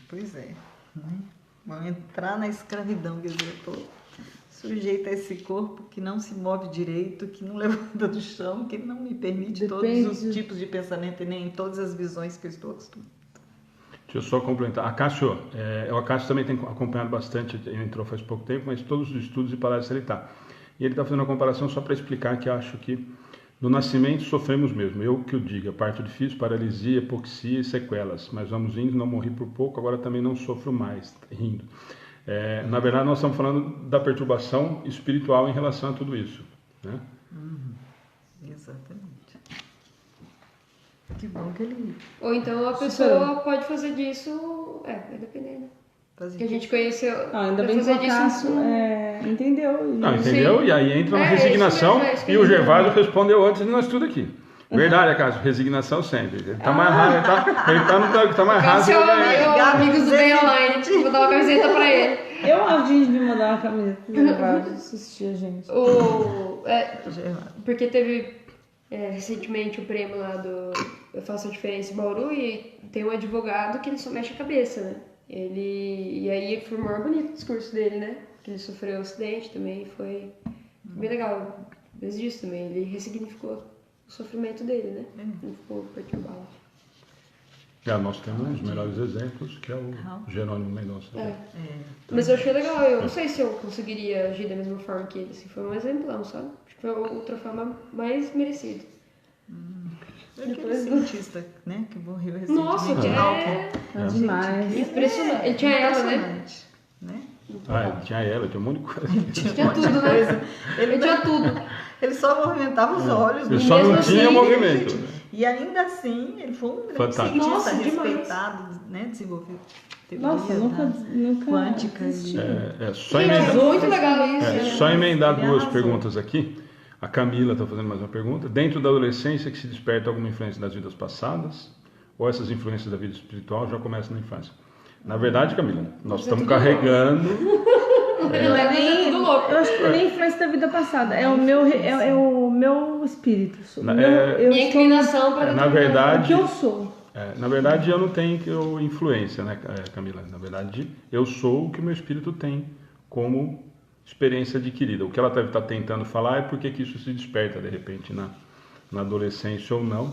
Pois é. Né? Vão entrar na escravidão, quer dizer, eu tô sujeita a esse corpo que não se move direito, que não levanta do chão, que não me permite todos os tipos de pensamento e nem todas as visões que eu estou acostumado. Deixa eu só complementar. A Cássio também tem acompanhado bastante, ele entrou faz pouco tempo, mas todos os estudos e palestras ele está. E ele está fazendo uma comparação só para explicar que acho que no nascimento sofremos mesmo. Eu que o digo, a parte difícil, paralisia, hipoxia e sequelas. Mas vamos indo, não morri por pouco, agora também não sofro mais, rindo. Na verdade, nós estamos falando da perturbação espiritual em relação a tudo isso. Né? Exatamente. Que bom que ele... Ou então a pessoa pode fazer disso... vai depender, né? Que a gente conheceu... ainda bem que o Cássio entendeu. Não, entendeu? Sim. E aí entra uma resignação e o Gervásio respondeu antes de nós tudo aqui. Verdade, Cássio, resignação sempre. Ele tá mais rápido, ele tá mais rápido. Cássio é o amigos do Bem Online, vou dar uma camiseta pra ele. Eu acho que a gente devia mandar uma camiseta pra levar de assistir a gente. Porque teve recentemente o prêmio lá do Eu Faço a Diferença em Bauru e tem um advogado que ele só mexe a cabeça, né? E aí foi o maior bonito o discurso dele, né? Que ele sofreu um acidente também, foi bem legal. Desde disso também, ele ressignificou o sofrimento dele, né? Não ficou perturbado. Nós temos um dos melhores exemplos, que é o Jerônimo Mendonça. Mas eu achei legal, eu não sei se eu conseguiria agir da mesma forma que ele, assim, foi um exemplão, sabe? Acho que foi o troféu mais merecido. Aquele cientista, né, que morreu recentemente. Nossa, É demais. Impressionante. Ele tinha ela, né? né? Ele tinha ela, tinha um monte de coisa. Tinha tudo, né? Ele tinha tudo. Ele só movimentava os olhos. Ele só não mesmo tinha assim, movimento. E ainda assim, ele foi um grande Fantástico. cientista Nossa, demais. respeitado, né? Desenvolveu Nossa, nunca quântica. assisti. Só É emendar, muito legal isso. só emendar Ele duas arrasou. perguntas aqui. A Camila está fazendo mais uma pergunta. Dentro da adolescência que se desperta alguma influência das vidas passadas? Ou essas influências da vida espiritual já começam na infância? Na verdade, Camila, nós estamos carregando... Não é nem tudo louco. Eu acho que nem influência da vida passada. É o meu espírito. Eu Minha inclinação para Na o verdade... que eu sou. Na verdade, eu não tenho influência, né, Camila? Na verdade, eu sou o que o meu espírito tem como experiência adquirida. O que ela deve estar tentando falar é porque que isso se desperta, de repente, na adolescência ou não.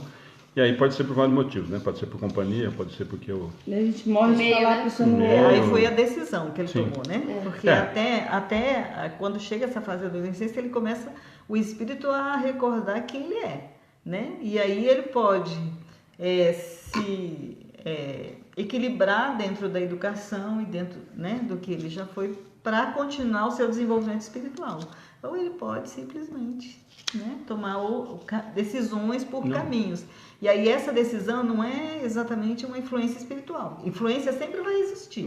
E aí pode ser por vários motivos, né? Pode ser por companhia, pode ser porque eu... A gente morre de falar, a pessoa não Aí foi a decisão que ele Sim. tomou, né? Porque É. até quando chega essa fase da adolescência, ele começa o espírito a recordar quem ele é, né? E aí ele pode se equilibrar dentro da educação e dentro, né, do que ele já foi para continuar o seu desenvolvimento espiritual. Ou ele pode simplesmente, né, tomar decisões por caminhos. E aí essa decisão não é exatamente uma influência espiritual. Influência sempre vai existir.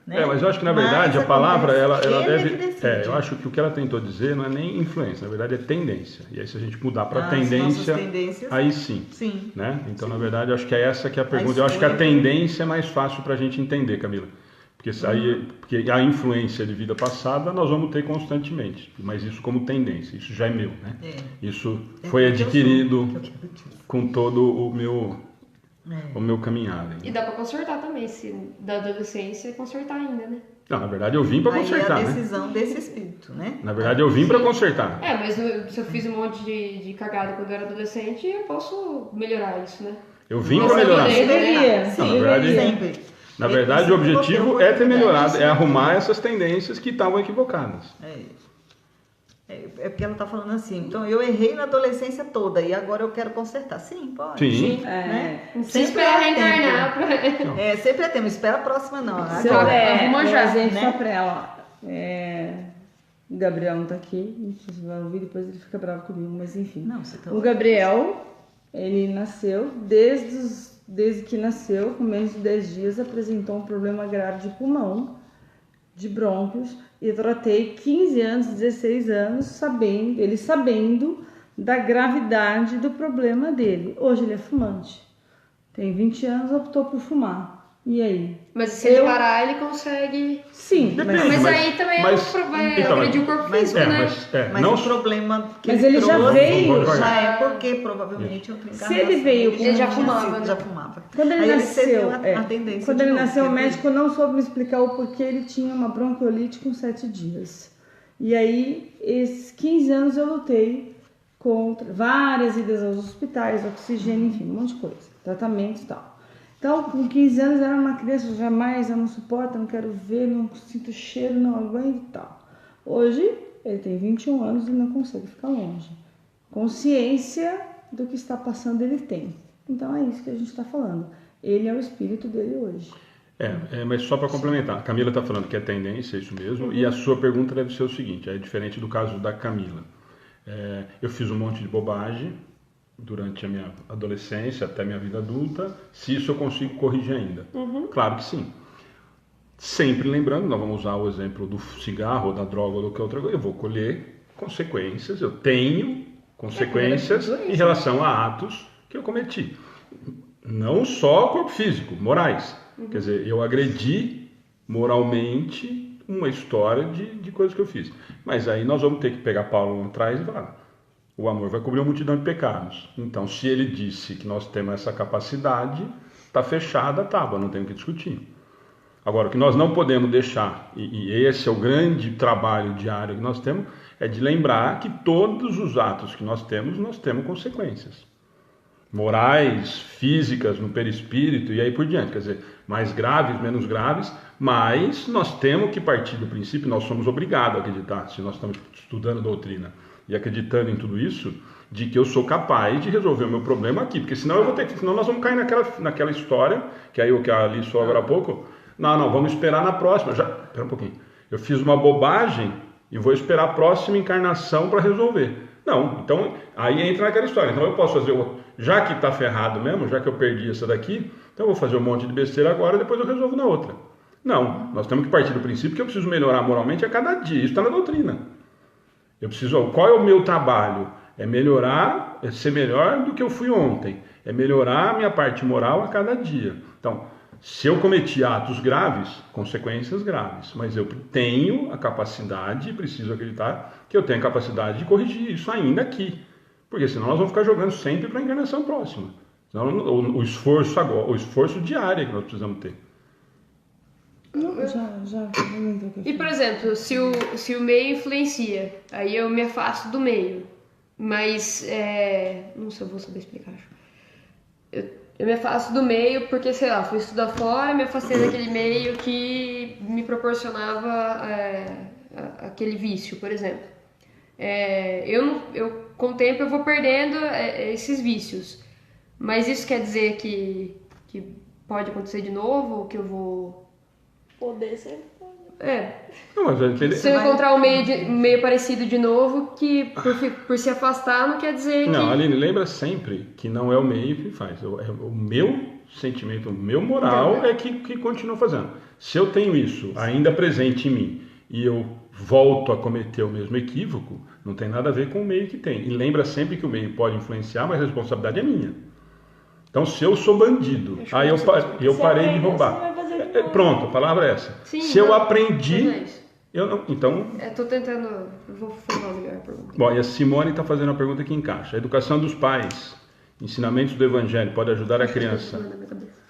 Né? Mas eu acho que na verdade a palavra ela ele deve... que decide. eu acho que o que ela tentou dizer não é nem influência, na verdade é tendência. E aí se a gente mudar para As tendência, nossas tendências, aí sim. sim. Né? Então, na verdade, eu acho que é essa que é a pergunta. Eu acho que a tendência é mais fácil para a gente entender, Camila. Porque a influência de vida passada nós vamos ter constantemente, mas isso como tendência, isso já é meu, né? Isso foi adquirido com todo o meu caminhar. E dá pra consertar também, se da adolescência consertar ainda, né? Não, na verdade eu vim para consertar, Aí é a né? decisão desse espírito, né? Na verdade eu vim para consertar. Mas se eu fiz um monte de cagada quando eu era adolescente, eu posso melhorar isso, né? Eu vim Nossa, para melhorar. eu Deveria. Não, na verdade, Sempre. Na verdade, o objetivo é ter melhorado, é arrumar essas tendências que estavam equivocadas. É porque ela está falando assim, então eu errei na adolescência toda e agora eu quero consertar. Sim, pode. Sim. Né? Não precisa esperar reencarnar pra... Sempre é tempo, espera a próxima não. Se eu arruma já, gente, né? só pra ela. O Gabriel não tá aqui, não sei se vai ouvir, depois ele fica bravo comigo, mas enfim. Não, você tá... O Gabriel, ele nasceu, desde que nasceu, com menos de 10 dias, apresentou um problema grave de pulmão, de brônquios, e eu tratei 15 anos, 16 anos, sabendo da gravidade do problema dele. Hoje ele é fumante. Tem 20 anos, optou por fumar. E aí? Mas se ele parar, ele consegue... Sim, Depende. Mas aí também vai agredir o corpo físico, né? Mas não o problema que Mas ele já trouxe veio. já é porque provavelmente outra encarnação. Se ele veio com- Ele já fumava, né? Já fumava. Quando ele Aí nasceu, cedeu a tendência quando de ele novo, nasceu, o quer dizer, médico não soube me explicar o porquê ele tinha uma bronquiolite com 7 dias. E aí, esses 15 anos eu lutei contra várias idas aos hospitais, oxigênio, enfim, um monte de coisa, tratamentos e tal. Então, com 15 anos eu era uma criança, jamais, eu não suporto, não quero ver, não sinto cheiro, não aguento e tal. Hoje, ele tem 21 anos e não consegue ficar longe. Consciência do que está passando ele tem. Então é isso que a gente está falando. Ele é o espírito dele hoje. Mas só para complementar, a Camila está falando que é tendência, é isso mesmo, e a sua pergunta deve ser o seguinte, é diferente do caso da Camila. Eu fiz um monte de bobagem durante a minha adolescência, até a minha vida adulta, se isso eu consigo corrigir ainda. Claro que sim. Sempre lembrando, nós vamos usar o exemplo do cigarro, ou da droga, ou do que outra coisa, eu vou colher consequências, eu tenho consequências em relação a atos que eu cometi. Não só corpo físico, morais. Quer dizer, eu agredi moralmente uma história de coisas que eu fiz. Mas aí nós vamos ter que pegar Paulo lá atrás e falar, o amor vai cobrir uma multidão de pecados. Então, se ele disse que nós temos essa capacidade, está fechada a tábua, não tem o que discutir. Agora, o que nós não podemos deixar, e esse é o grande trabalho diário que nós temos, é de lembrar que todos os atos que nós temos consequências. Morais, físicas, no perispírito e aí por diante. Quer dizer, mais graves, menos graves, mas nós temos que partir do princípio, nós somos obrigados a acreditar, se nós estamos estudando doutrina e acreditando em tudo isso, de que eu sou capaz de resolver o meu problema aqui, porque senão senão nós vamos cair naquela história, que aí o que a Alice falou agora há pouco, não, vamos esperar na próxima. Espera um pouquinho. Eu fiz uma bobagem e vou esperar a próxima encarnação para resolver. Não, então aí entra naquela história. Então eu posso fazer, já que está ferrado mesmo, já que eu perdi essa daqui, então eu vou fazer um monte de besteira agora e depois eu resolvo na outra. Não, nós temos que partir do princípio que eu preciso melhorar moralmente a cada dia. Isso está na doutrina. Qual é o meu trabalho? É melhorar, é ser melhor do que eu fui ontem. É melhorar a minha parte moral a cada dia. Então, se eu cometi atos graves, consequências graves, mas eu tenho a capacidade, preciso acreditar que eu tenho a capacidade de corrigir isso ainda aqui, porque senão nós vamos ficar jogando sempre para a encarnação próxima. Senão, o esforço diário que nós precisamos ter. Já. E, por exemplo, se o meio influencia, aí eu me afasto do meio, mas, não sei, eu vou saber explicar, acho. Eu me afasto do meio porque, sei lá, fui estudar fora, me afastei daquele meio que me proporcionava aquele vício, por exemplo. Com o tempo eu vou perdendo esses vícios, mas isso quer dizer que pode acontecer de novo, ou que eu vou... Poder ser. Não, mas se eu encontrar um meio parecido de novo, que por se afastar não quer dizer que... Não, Aline, lembra sempre que não é o meio que faz. É o meu sentimento, o meu moral que continua fazendo. Se eu tenho isso ainda presente em mim e eu volto a cometer o mesmo equívoco, não tem nada a ver com o meio que tem. E lembra sempre que o meio pode influenciar, mas a responsabilidade é minha. Então, se eu sou bandido, aí eu parei de roubar. Pronto, a palavra é essa. Sim, se eu aprendi... Eu não. Então... Tô tentando... Eu vou falar melhor a pergunta. Bom, e a Simone está fazendo uma pergunta que encaixa. A educação dos pais, ensinamentos do Evangelho, pode ajudar a criança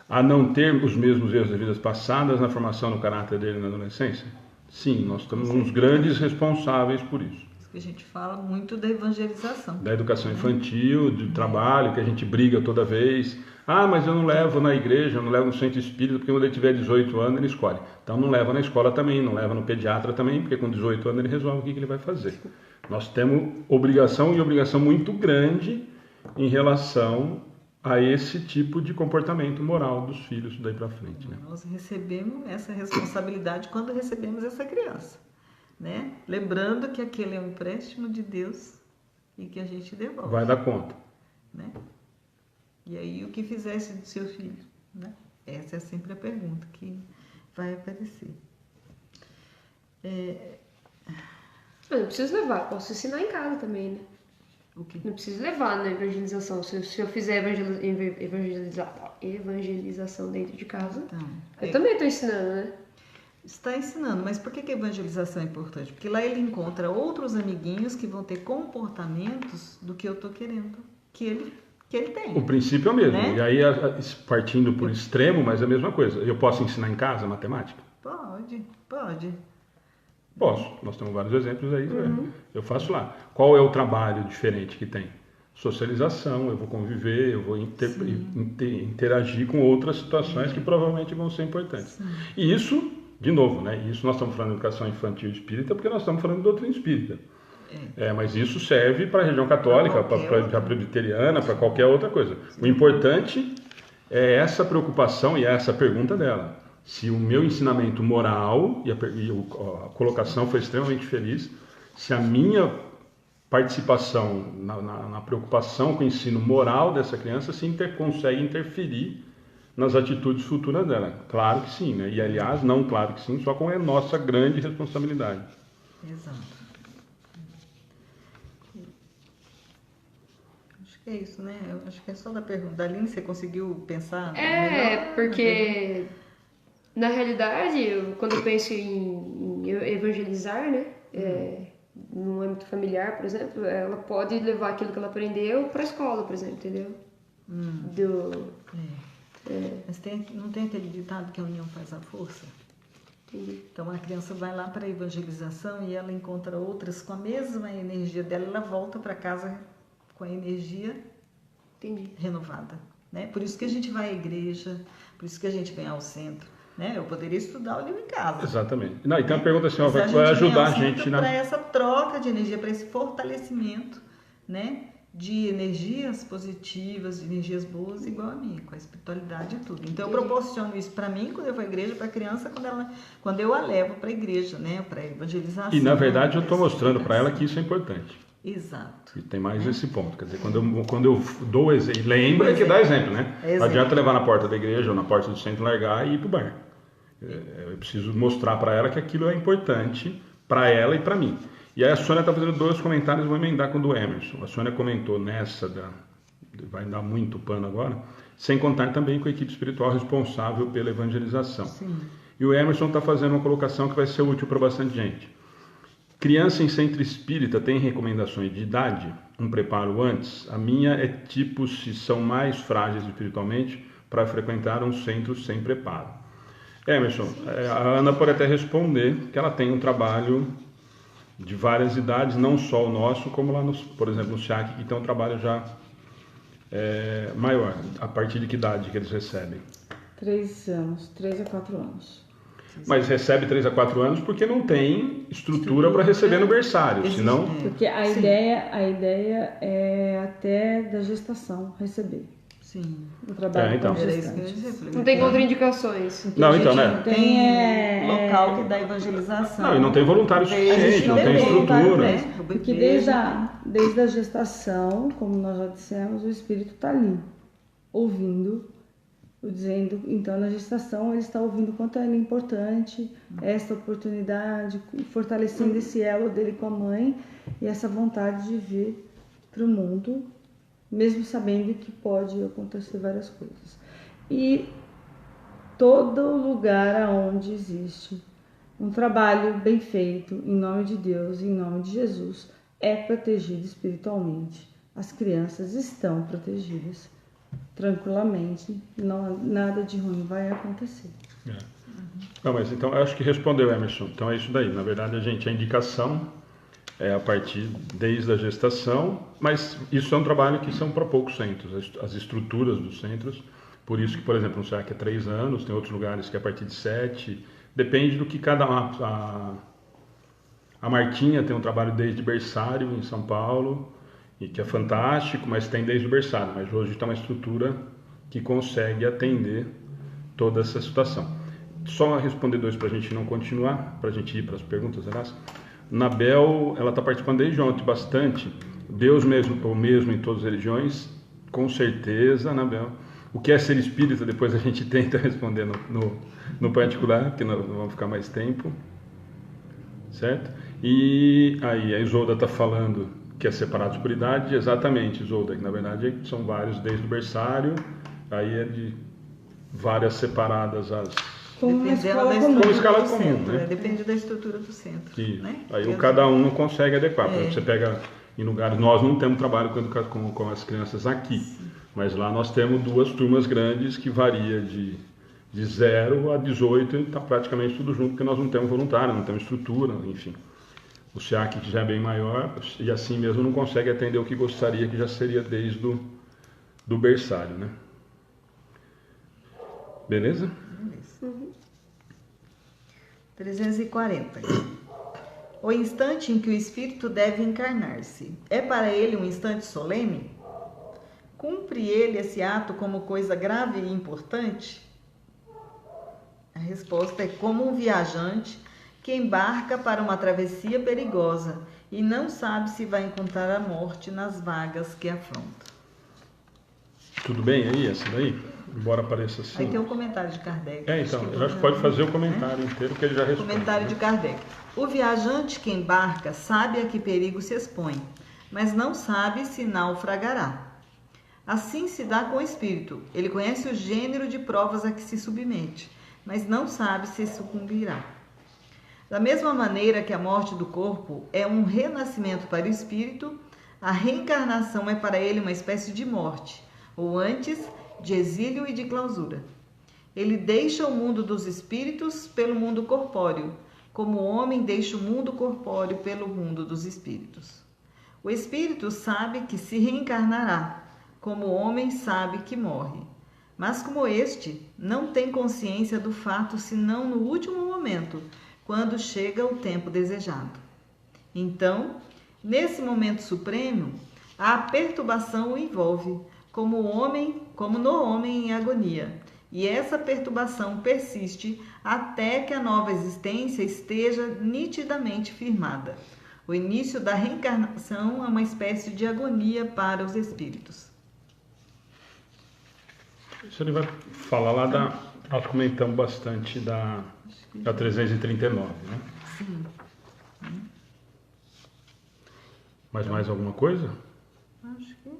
a não ter os mesmos erros das vidas passadas na formação do caráter dele na adolescência? Sim, nós estamos uns grandes responsáveis por isso. A gente fala muito da evangelização. Da educação infantil, do trabalho, que a gente briga toda vez. Mas eu não levo na igreja, eu não levo no centro espírita, porque quando ele tiver 18 anos ele escolhe. Então não leva na escola também, não leva no pediatra também, porque com 18 anos ele resolve o que ele vai fazer. Nós temos obrigação muito grande em relação a esse tipo de comportamento moral dos filhos daí para frente. Né? Nós recebemos essa responsabilidade quando recebemos essa criança. Né? Lembrando que aquele é um empréstimo de Deus e que a gente devolve. Vai dar conta. Né? E aí o que fizesse do seu filho? Né? Essa é sempre a pergunta que vai aparecer. Eu não preciso levar, posso ensinar em casa também, né? O quê? Não preciso levar na evangelização. Se eu fizer evangelização dentro de casa, Então, eu também estou ensinando, né? Está ensinando, mas por que a evangelização é importante? Porque lá ele encontra outros amiguinhos que vão ter comportamentos do que eu estou querendo que ele tenha. O princípio é o mesmo. Né? E aí, partindo por extremo, mas é a mesma coisa. Eu posso ensinar em casa matemática? Pode. Posso. Nós temos vários exemplos aí. Eu faço lá. Qual é o trabalho diferente que tem? Socialização, eu vou conviver, eu vou interagir com outras situações que provavelmente vão ser importantes. Sim. E isso, de novo, né? Isso nós estamos falando de educação infantil espírita porque nós estamos falando de doutrina espírita. Mas isso serve para a região católica, para a presbiteriana, para qualquer outra coisa. O importante é essa preocupação e essa pergunta dela. Se o meu ensinamento moral, e a colocação foi extremamente feliz, se a minha participação na preocupação com o ensino moral dessa criança consegue interferir nas atitudes futuras dela. Claro que sim, né? E aliás, não claro que sim, só com a nossa grande responsabilidade. Exato. Acho que é isso, né? Eu acho que é só da pergunta. Da Aline, você conseguiu pensar? Porque na realidade, quando eu penso em evangelizar, né? No âmbito familiar, por exemplo, ela pode levar aquilo que ela aprendeu para a escola, por exemplo, entendeu? Mas não tem aquele ditado que a união faz a força? Entendi. Então a criança vai lá para a evangelização e ela encontra outras com a mesma energia dela, ela volta para casa com a energia Entendi. renovada, né? Por isso que a gente vai à igreja, por isso que a gente vem ao centro, né? Eu poderia estudar o livro em casa. Exatamente. Não, e tem uma pergunta assim, ó, Mas vai ajudar a vem ao gente, centro né? para essa troca de energia, para esse fortalecimento, né? De energias positivas, de energias boas, igual a mim, com a espiritualidade e tudo. Então, eu proporciono isso para mim, quando eu vou à igreja, para a criança, quando eu a levo para a igreja, né? Para a evangelização. E, na verdade, eu estou mostrando para ela que isso é importante. Exato. E tem mais esse ponto. Quer dizer, quando eu dou exemplo, lembra que dá exemplo, né? Não adianta levar na porta da igreja ou na porta do centro, largar e ir para o bar. Eu preciso mostrar para ela que aquilo é importante para ela e para mim. E aí a Sônia está fazendo 2 comentários, vou emendar com o do Emerson. A Sônia comentou vai dar muito pano agora, sem contar também com a equipe espiritual responsável pela evangelização. Sim. E o Emerson está fazendo uma colocação que vai ser útil para bastante gente. Criança em centro espírita tem recomendações de idade? Um preparo antes? A minha é tipo se são mais frágeis espiritualmente para frequentar um centro sem preparo. Emerson, a Ana pode até responder que ela tem um trabalho de várias idades, não só o nosso, como lá, por exemplo, no SEAC, que tem um trabalho já maior. A partir de que idade que eles recebem? 3 anos, 3 a 4 anos. Mas recebe 3 a 4 anos porque não tem estrutura para receber no berçário, senão... Porque a ideia é até da gestação receber. Sim. O trabalho então. com Era isso que eu ia gestante. dizer. Não tem contraindicações. Não, então, né? Tem local que dá evangelização. Não, e não tem voluntário suficiente, não tem estrutura. Né? Porque desde a gestação, como nós já dissemos, o Espírito está ali, ouvindo, dizendo, então na gestação ele está ouvindo o quanto é importante essa oportunidade, fortalecendo esse elo dele com a mãe e essa vontade de vir para o mundo, mesmo sabendo que pode acontecer várias coisas. E todo lugar onde existe um trabalho bem feito, em nome de Deus, em nome de Jesus, é protegido espiritualmente. As crianças estão protegidas tranquilamente, nada de ruim vai acontecer. Não, mas então eu acho que respondeu, Emerson. Então é isso daí. Na verdade, a indicação é a partir desde a gestação, mas isso é um trabalho que são para poucos centros, as estruturas dos centros. Por isso que, por exemplo, no SEAC é 3 anos, tem outros lugares que é a partir de 7. Depende do que a Martinha tem um trabalho desde berçário em São Paulo, e que é fantástico, mas tem desde o berçário. Mas hoje está uma estrutura que consegue atender toda essa situação. Só responder 2 para a gente não continuar, para a gente ir para as perguntas, aliás. Nabel, ela está participando desde ontem bastante. Deus mesmo, o mesmo em todas as religiões, com certeza, Nabel. O que é ser espírita? Depois a gente tenta responder no particular, porque não vamos ficar mais tempo. Certo? E aí a Isolda está falando que é separado por idade. Exatamente, Isolda, que na verdade são vários desde o berçário, aí é de várias separadas as... Como uma escola comum. Como escala do comum, centro, né? Depende da estrutura do centro. Né? Aí cada um não consegue adequar. Por exemplo, você pega em lugares... Nós não temos trabalho com as crianças aqui, mas lá nós temos 2 turmas grandes que varia de 0 a 18 e está praticamente tudo junto, porque nós não temos voluntário, não temos estrutura, enfim. O SEAC, que já é bem maior, e assim mesmo não consegue atender o que gostaria, que já seria desde do berçário, né? Beleza? 340. O instante em que o espírito deve encarnar-se, é para ele um instante solene? Cumpre ele esse ato como coisa grave e importante? A resposta é como um viajante que embarca para uma travessia perigosa e não sabe se vai encontrar a morte nas vagas que afronta. Tudo bem aí, essa daí? Embora pareça assim. Aí tem um comentário de Kardec. Então, eu acho que pode fazer o comentário inteiro, que ele já responde. Comentário de Kardec. O viajante que embarca sabe a que perigo se expõe, mas não sabe se naufragará. Assim se dá com o espírito. Ele conhece o gênero de provas a que se submete, mas não sabe se sucumbirá. Da mesma maneira que a morte do corpo é um renascimento para o espírito, a reencarnação é para ele uma espécie de morte, ou antes, de exílio e de clausura. Ele deixa o mundo dos espíritos pelo mundo corpóreo, como o homem deixa o mundo corpóreo pelo mundo dos espíritos. O espírito sabe que se reencarnará, como o homem sabe que morre. Mas como este não tem consciência do fato senão no último momento, quando chega o tempo desejado. Então, nesse momento supremo, a perturbação o envolve, como no homem em agonia, e essa perturbação persiste até que a nova existência esteja nitidamente firmada. O início da reencarnação é uma espécie de agonia para os espíritos. Isso ele vai falar lá da... Nós comentamos bastante da 339, né? Sim. Mais alguma coisa? Acho que...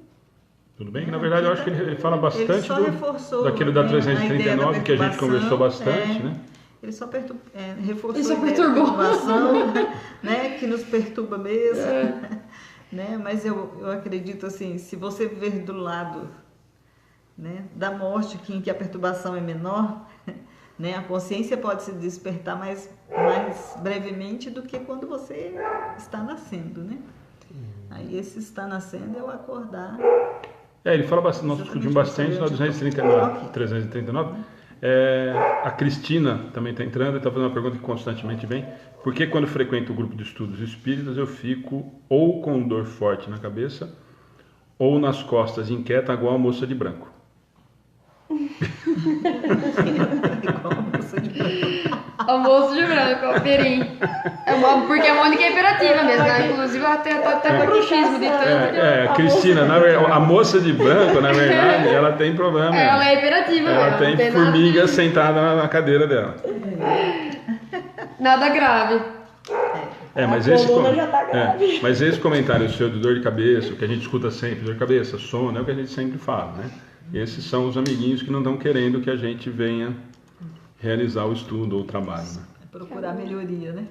Tudo bem? Na verdade, eu acho que ele fala bastante ele só reforçou, daquele da né, 339, que a gente conversou bastante, né? Ele só reforçou Ele só a ideia da perturbou. perturbação, né? Que nos perturba mesmo. Né? Mas eu acredito assim, se você ver do lado, né, da morte, em que a perturbação é menor, né, a consciência pode se despertar mais brevemente do que quando você está nascendo, né? Aí esse está nascendo é o acordar. Ele fala bastante, nós discutimos bastante na 339. A Cristina também está entrando e está fazendo uma pergunta que constantemente vem. Por que quando frequento o grupo de estudos espíritas eu fico ou com dor forte na cabeça ou nas costas inquieta igual a moça de branco? Igual a moça de branco. Almoço de branco, ó, perim. Porque a Mônica é imperativa mesmo, né? Inclusive ela tem até bruxismo de tanto. A Cristina, a moça de branco, na verdade, ela tem problema. Ela é imperativa, ela mesmo, tem formiga sentada na cadeira dela. Nada grave. Mas esse comentário seu de dor de cabeça, o que a gente escuta sempre, dor de cabeça, sono, é o que a gente sempre fala, né? Esses são os amiguinhos que não estão querendo que a gente venha realizar o estudo ou o trabalho, né? Procurar melhoria, né?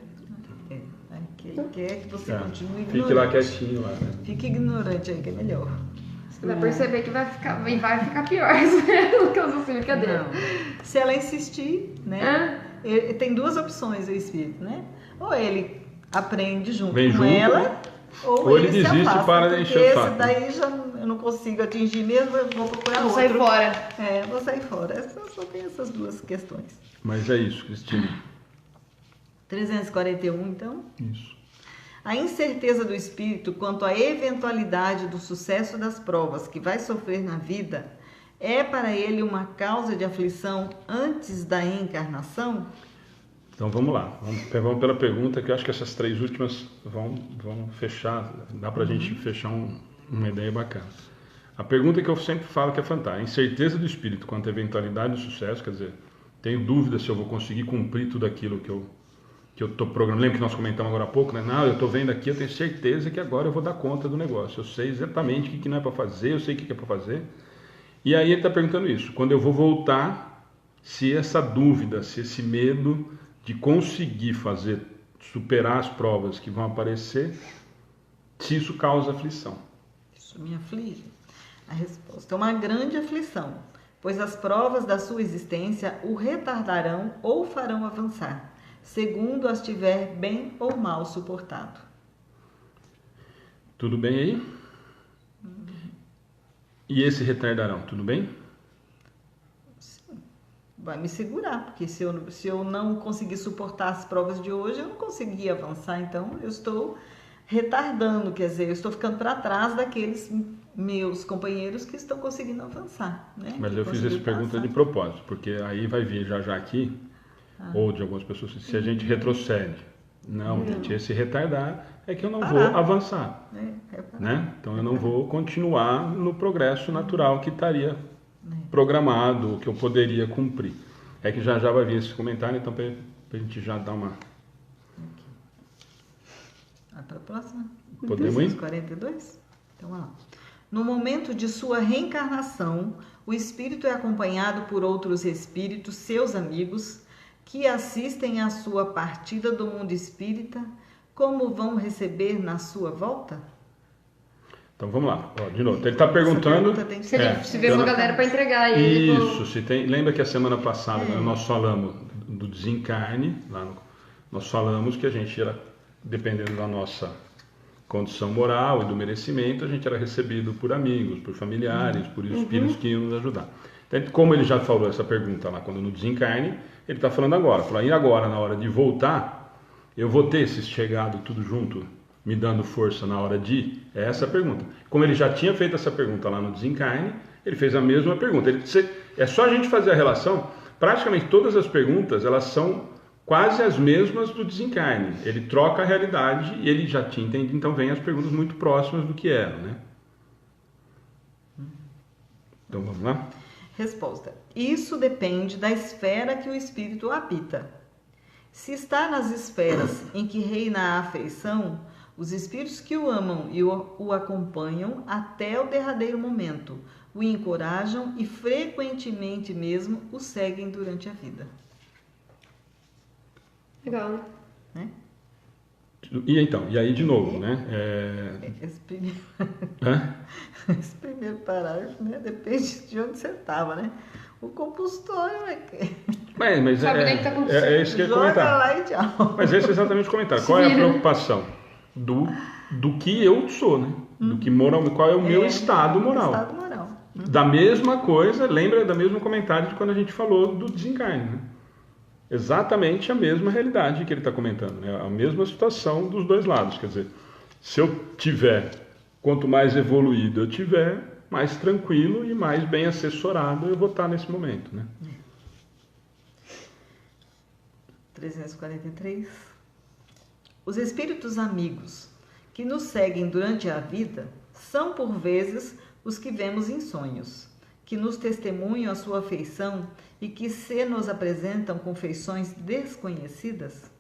Ele quer que você continue ignorante. Fique lá quietinho lá, né? Fique ignorante aí, que é melhor. Você vai perceber que vai ficar pior do que as brincadeiras. Não. Se ela insistir, né? Tem duas opções o espírito, né? Ou ele aprende junto com ela, ou ele desiste se afasta, para de encher o saco. Esse daí já eu não consigo atingir mesmo, eu vou procurar outro. Sair fora. Vou sair fora. Só tem essas duas questões. Mas é isso, Cristina. 341, então. Isso. A incerteza do espírito quanto à eventualidade do sucesso das provas que vai sofrer na vida é para ele uma causa de aflição antes da encarnação? Então vamos lá, vamos pela pergunta, que eu acho que essas três últimas vão fechar, dá pra gente fechar uma ideia bacana. A pergunta que eu sempre falo que é fantástica, a incerteza do espírito quanto à eventualidade do sucesso, quer dizer, tenho dúvida se eu vou conseguir cumprir tudo aquilo que eu estou programando. Lembra que nós comentamos agora há pouco, né? Não, eu estou vendo aqui, eu tenho certeza que agora eu vou dar conta do negócio. Eu sei exatamente o que não é para fazer, eu sei o que é para fazer. E aí ele está perguntando isso. Quando eu vou voltar, se essa dúvida, se esse medo de conseguir superar as provas que vão aparecer, se isso causa aflição. Isso me aflige. A resposta é uma grande aflição, pois as provas da sua existência o retardarão ou farão avançar, segundo as tiver bem ou mal suportado. Tudo bem aí? E esse retardarão, tudo bem? Sim. Vai me segurar, porque se eu não conseguir suportar as provas de hoje, eu não consegui avançar, então eu estou retardando, quer dizer, eu estou ficando para trás daqueles meus companheiros que estão conseguindo avançar, né? Mas eu fiz essa pergunta de propósito, porque aí vai vir já aqui, ou de algumas pessoas, se a gente retrocede. Não, gente, esse retardar é que eu não vou avançar, né? Então eu não vou continuar no progresso natural que estaria programado, que eu poderia cumprir. É que já vai vir esse comentário, então para a gente já dar uma... Para a próxima? Podemos ir? 42? Então vamos lá. No momento de sua reencarnação, o espírito é acompanhado por outros espíritos, seus amigos, que assistem à sua partida do mundo espírita, como vão receber na sua volta? Então vamos lá, ó, de novo. Ele está perguntando Se vê uma galera para entregar ele. Isso, se tem. Lembra que a semana passada nós falamos do desencarne, nós falamos que a gente era, dependendo da nossa condição moral e do merecimento, a gente era recebido por amigos, por familiares, por espíritos que iam nos ajudar. Então, como ele já falou essa pergunta lá quando no desencarne, ele está falando agora. Falou, e agora, na hora de voltar, eu vou ter esses chegado tudo junto, me dando força na hora de ir? É essa a pergunta. Como ele já tinha feito essa pergunta lá no desencarne, ele fez a mesma pergunta. É só a gente fazer a relação. Praticamente todas as perguntas, elas são quase as mesmas do desencarne. Ele troca a realidade e ele já tinha entendido, então vem as perguntas muito próximas do que eram, né? Então vamos lá? Resposta. Isso depende da esfera que o espírito habita. Se está nas esferas em que reina a afeição, os espíritos que o amam e o acompanham até o derradeiro momento, o encorajam e frequentemente mesmo o seguem durante a vida. Legal, Né? E aí de novo, né? Esse primeiro parágrafo, né? Depende de onde você estava, né? O compulsório é que... Mas Sabe nem o que tá acontecendo. é isso que eu ia Joga comentar. lá e tchau. Mas esse é exatamente o comentário. Qual é a preocupação? Do que eu sou, né? Do que moral, qual é o meu estado moral. Estado moral. Da mesma coisa, lembra da mesma comentário de quando a gente falou do desencarne, né? Exatamente a mesma realidade que ele está comentando, né? A mesma situação dos dois lados. Quer dizer, se eu tiver, quanto mais evoluído eu tiver, mais tranquilo e mais bem assessorado eu vou estar nesse momento, né? 343. Os espíritos amigos que nos seguem durante a vida são, por vezes, os que vemos em sonhos, que nos testemunham a sua afeição e que se nos apresentam com feições desconhecidas?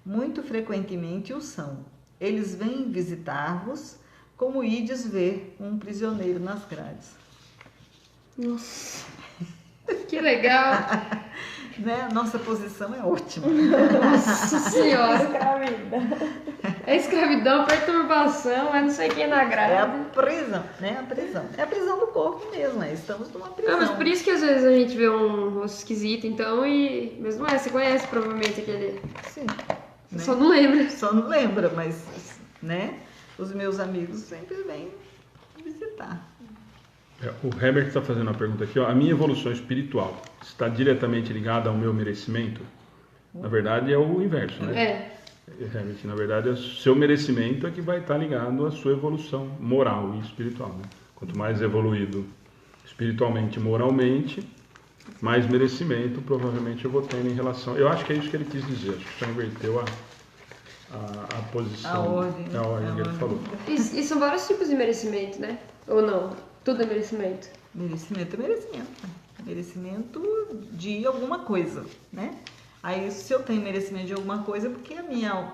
Muito frequentemente o são. Eles vêm visitar-vos como ides ver um prisioneiro nas grades. Nossa, que legal. Né? Nossa posição é ótima. Nossa senhora. Escravidão. É escravidão, perturbação, é não sei quem na É a grade. prisão, né? A prisão. É a prisão do corpo mesmo, né? Estamos numa prisão. Ah, mas por isso que às vezes a gente vê um rosto esquisito, então, mas não é, você conhece provavelmente aquele. Sim. Né? Só não lembra. Só não lembra, mas, né? Os meus amigos sempre vêm visitar. O Herbert está fazendo uma pergunta aqui, ó. A minha evolução espiritual está diretamente ligada ao meu merecimento? Na verdade é o inverso, né? Herbert, na verdade, o seu merecimento é que vai estar ligado à sua evolução moral e espiritual, né? Quanto mais evoluído espiritualmente e moralmente, mais merecimento provavelmente eu vou tendo em relação... Eu acho que é isso que ele quis dizer, acho que só inverteu a posição, A ordem, a ordem que ele falou. E são vários tipos de merecimento, né? Ou não? Tudo é merecimento. Merecimento é merecimento. Né? Merecimento de alguma coisa, né? Aí, se eu tenho merecimento de alguma coisa, é porque a minha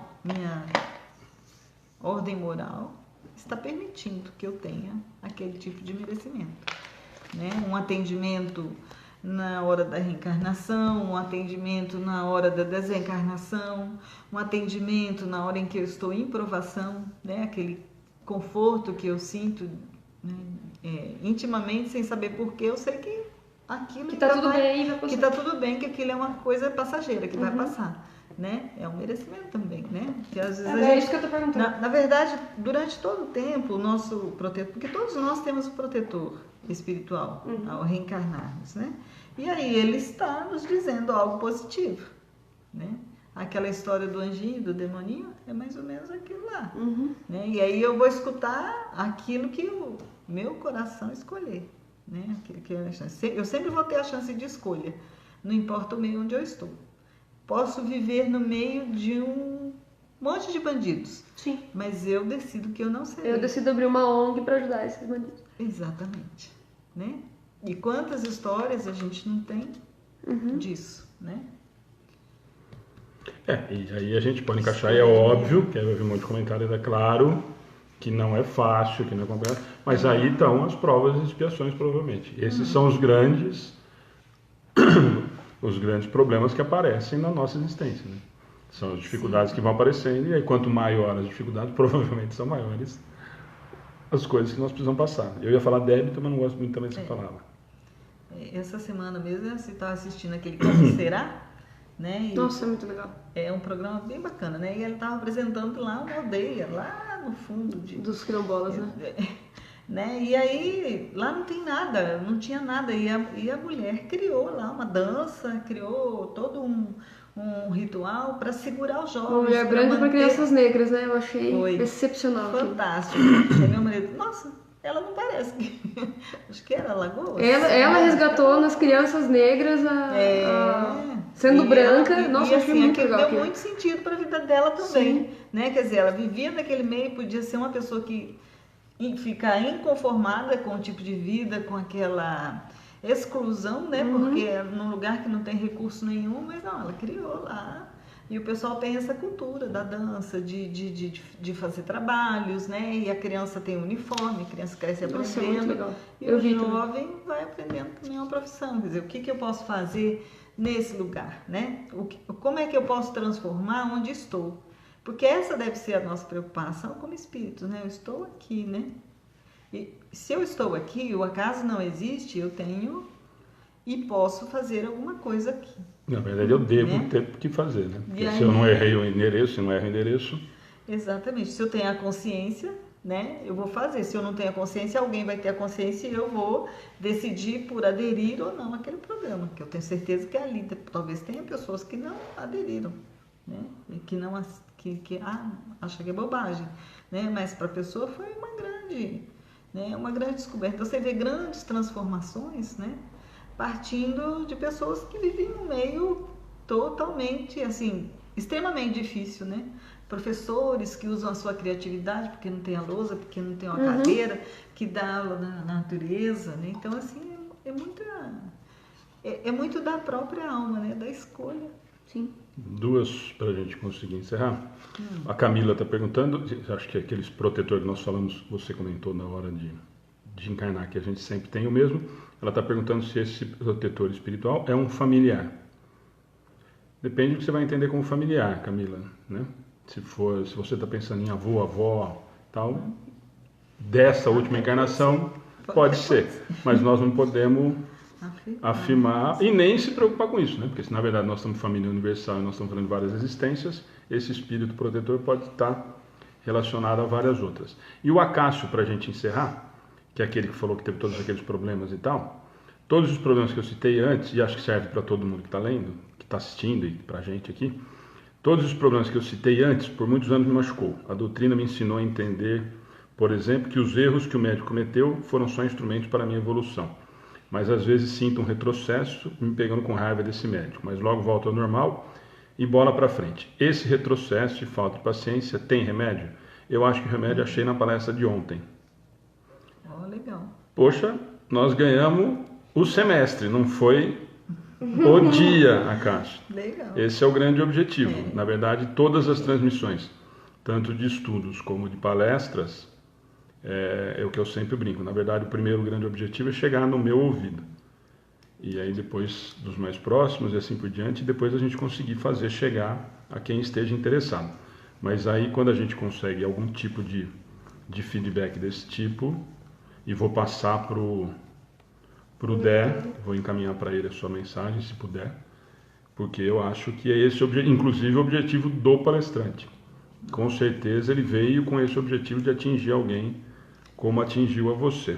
ordem moral está permitindo que eu tenha aquele tipo de merecimento. Né? Um atendimento na hora da reencarnação, um atendimento na hora da desencarnação, um atendimento na hora em que eu estou em provação, né? Aquele conforto que eu sinto, né? Intimamente, sem saber porquê, eu sei que aquilo Que tá tudo bem, vai passar. que tá tudo bem, que aquilo é uma coisa passageira, que vai passar, né? É um merecimento também, né? Que às vezes É isso que eu tô perguntando. na verdade, durante todo o tempo, o nosso protetor, porque todos nós temos um protetor espiritual ao reencarnarmos, né? E aí ele está nos dizendo algo positivo, né? Aquela história do anjinho, do demoninho, é mais ou menos aquilo lá, né? E aí eu vou escutar aquilo que o meu coração escolher, né? Eu sempre vou ter a chance de escolha, não importa o meio onde eu estou. Posso viver no meio de um monte de bandidos, Sim. mas eu decido que eu não serei. Eu decido abrir uma ONG pra ajudar esses bandidos. Exatamente, né? E quantas histórias a gente não tem disso, né? E aí a gente pode encaixar, e é óbvio, que aí vai vir um monte de comentários, é claro que não é fácil, que não é complexo, mas aí estão as provas e expiações, provavelmente. Esses são os grandes os grandes problemas que aparecem na nossa existência, né? São as dificuldades que vão aparecendo, e aí quanto maior as dificuldades, provavelmente são maiores as coisas que nós precisamos passar. Eu ia falar débito, mas não gosto muito também dessa palavra. Essa semana mesmo você estava assistindo aquele Como Será? Né? Nossa, é muito legal. É um programa bem bacana, né? E ele estava apresentando lá uma aldeia, lá no fundo dos quilombolas, né? Né? E aí lá não tem nada, não tinha nada. E a mulher criou lá uma dança, criou todo um ritual para segurar os jovens. Uma mulher branca para crianças negras, né? Eu achei excepcional. Fantástico. Aí meu marido, nossa, ela não parece que... Acho que era Lagoa. Ela resgatou nas crianças negras sendo branca. Nossa, eu achei muito legal. Deu muito sentido para a vida dela também. Né? Quer dizer, ela vivia naquele meio, podia ser uma pessoa que ficar inconformada com o tipo de vida, com aquela exclusão, né? Porque é num lugar que não tem recurso nenhum, mas não, ela criou lá. E o pessoal tem essa cultura da dança, de fazer trabalhos, né? E a criança tem um uniforme, a criança cresce aprendendo. Nossa, é muito legal. E o jovem vai aprendendo também uma profissão. Quer dizer, o que eu posso fazer nesse lugar, né? Como é que eu posso transformar onde estou? Porque essa deve ser a nossa preocupação como espírito, né? Eu estou aqui, né? E se eu estou aqui, o acaso não existe, eu tenho e posso fazer alguma coisa aqui. Na verdade, eu devo ter que fazer, né? Porque se eu não errei o endereço, se não erro o endereço... Exatamente. Se eu tenho a consciência, né? Eu vou fazer. Se eu não tenho a consciência, alguém vai ter a consciência e eu vou decidir por aderir ou não àquele programa. Que eu tenho certeza que ali talvez tenha pessoas que não aderiram, né? E que não... acha que é bobagem, né? Mas para a pessoa foi uma grande descoberta. Você vê grandes transformações, né? Partindo de pessoas que vivem num meio totalmente, assim, extremamente difícil, né? Professores que usam a sua criatividade porque não tem a lousa, porque não tem uma cadeira, que dá aula na natureza, né? Então, assim, é muito da própria alma, né? Da escolha. Sim. Duas para a gente conseguir encerrar. A Camila está perguntando, acho que aqueles protetores que nós falamos, você comentou na hora de encarnar, que a gente sempre tem o mesmo. Ela está perguntando se esse protetor espiritual é um familiar. Depende do que você vai entender como familiar, Camila, né? Se você está pensando em avô, avó, tal, dessa última encarnação, pode ser. Mas nós não podemos afirmar e nem se preocupar com isso, né? Porque se na verdade nós estamos em família universal e nós estamos falando de várias existências, esse espírito protetor pode estar relacionado a várias outras. E o Acácio, para a gente encerrar, que é aquele que falou que teve todos aqueles problemas e tal, todos os problemas que eu citei antes, e acho que serve para todo mundo que está lendo, que está assistindo e para a gente aqui, todos os problemas que eu citei antes, por muitos anos me machucou. A doutrina me ensinou a entender, por exemplo, que os erros que o médico cometeu foram só instrumentos para a minha evolução. Mas às vezes sinto um retrocesso, me pegando com raiva desse médico, mas logo volto ao normal e bola para frente. Esse retrocesso e falta de paciência tem remédio? Eu acho que o remédio achei na palestra de ontem. Legal. Poxa, nós ganhamos o semestre, não foi o dia, Acácio. Legal. Esse é o grande objetivo. Na verdade, todas as transmissões, tanto de estudos como de palestras, é o que eu sempre brinco. Na verdade, o primeiro grande objetivo é chegar no meu ouvido. E aí depois dos mais próximos e assim por diante, depois a gente conseguir fazer chegar a quem esteja interessado. Mas aí quando a gente consegue algum tipo de feedback desse tipo, e vou passar pro Dé, vou encaminhar para ele a sua mensagem, se puder, porque eu acho que é esse inclusive o objetivo do palestrante. Com certeza ele veio com esse objetivo de atingir alguém como atingiu a você.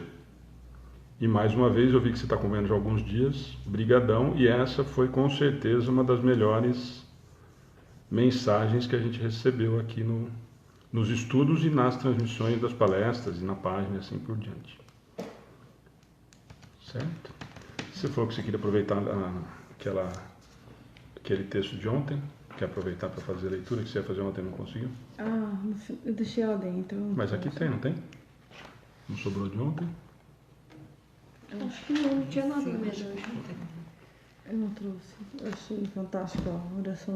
E mais uma vez eu vi que você está acompanhando já há alguns dias, brigadão, e essa foi com certeza uma das melhores mensagens que a gente recebeu aqui nos estudos e nas transmissões das palestras e na página e assim por diante. Certo? Se for que você queria aproveitar aquele texto de ontem, quer aproveitar para fazer a leitura que você ia fazer ontem e não conseguiu? Eu deixei ela dentro. Mas aqui tem, não tem? Não sobrou de ontem? Eu acho que não tinha nada na mesa hoje. Eu não trouxe. Eu achei fantástico a oração.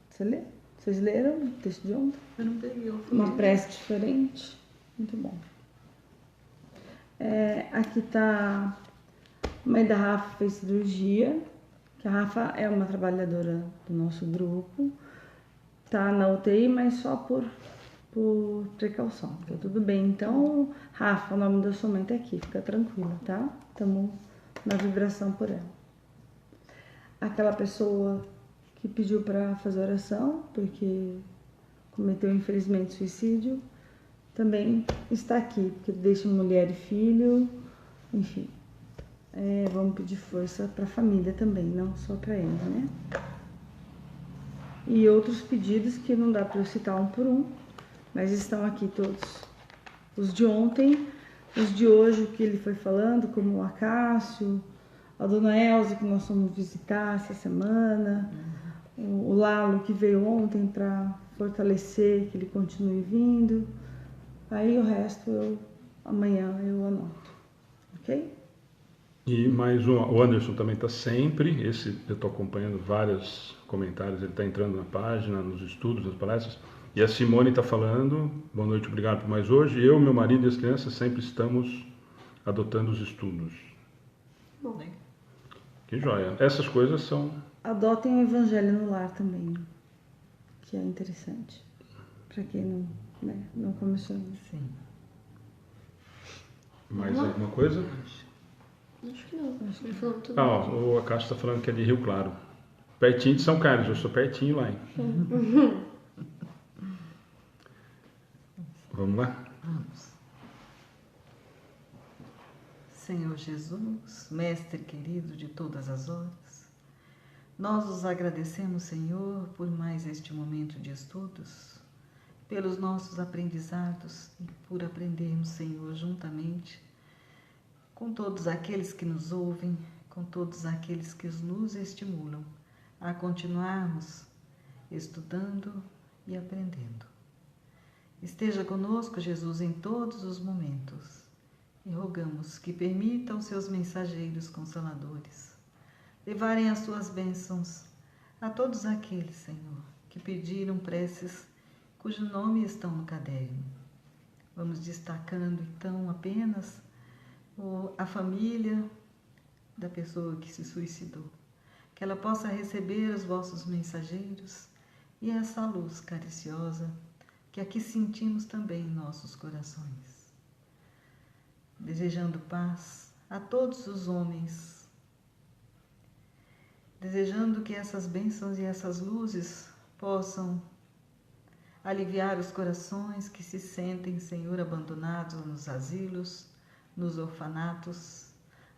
Você lê? Vocês leram o texto de ontem? Eu não peguei. Uma prece diferente. Muito bom. Aqui está... A mãe da Rafa fez cirurgia que a Rafa é uma trabalhadora do nosso grupo, tá na UTI, mas só por precaução, tá tudo bem. Então, Rafa, o nome da sua mãe tá aqui, fica tranquila, tá? Estamos na vibração por ela. Aquela pessoa que pediu para fazer oração, porque cometeu infelizmente suicídio, também está aqui, porque deixa mulher e filho, enfim. Vamos pedir força para a família também, não só para ele, né? E outros pedidos que não dá para eu citar um por um, mas estão aqui todos. Os de ontem, os de hoje, o que ele foi falando, como o Acácio, a dona Elza, que nós fomos visitar essa semana, o Lalo, que veio ontem para fortalecer, que ele continue vindo. Aí o resto, amanhã eu anoto, ok? E mais um, o Anderson também está sempre, esse eu estou acompanhando vários comentários, ele está entrando na página, nos estudos, nas palestras. E a Simone está falando, boa noite, obrigado por mais hoje. Eu, meu marido e as crianças sempre estamos adotando os estudos. Bom, Que joia. Essas coisas são... Adotem o Evangelho no lar também, que é interessante, para quem não começou ainda. Sim. Mais alguma coisa? acho que não. Ele falou tudo. O Acácio está falando que é de Rio Claro. Pertinho de São Carlos, eu sou pertinho lá, hein? Vamos lá? Vamos. Senhor Jesus, Mestre querido de todas as horas, nós os agradecemos, Senhor, por mais este momento de estudos, pelos nossos aprendizados e por aprendermos, Senhor, juntamente com todos aqueles que nos ouvem, com todos aqueles que nos estimulam a continuarmos estudando e aprendendo. Esteja conosco, Jesus, em todos os momentos e rogamos que permita aos seus mensageiros consoladores levarem as suas bênçãos a todos aqueles, Senhor, que pediram preces cujo nome estão no caderno. Vamos destacando, então, apenas a família da pessoa que se suicidou, que ela possa receber os vossos mensageiros e essa luz cariciosa que aqui sentimos também em nossos corações. Desejando paz a todos os homens, desejando que essas bênçãos e essas luzes possam aliviar os corações que se sentem, Senhor, abandonados nos asilos, nos orfanatos,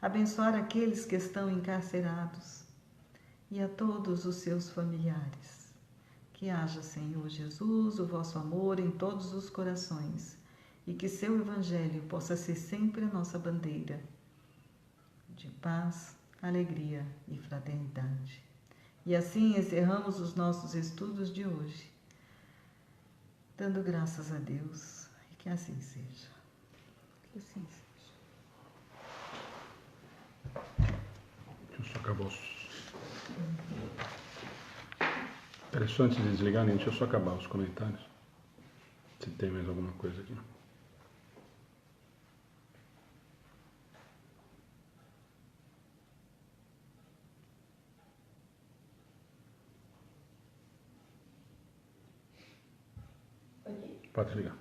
abençoar aqueles que estão encarcerados e a todos os seus familiares. Que haja, Senhor Jesus, o vosso amor em todos os corações e que seu Evangelho possa ser sempre a nossa bandeira de paz, alegria e fraternidade. E assim encerramos os nossos estudos de hoje, dando graças a Deus e que assim seja. Que assim seja. Deixa eu só acabar os... Peraí, só antes de desligar, deixa eu só acabar os comentários. Se tem mais alguma coisa aqui. Pode desligar.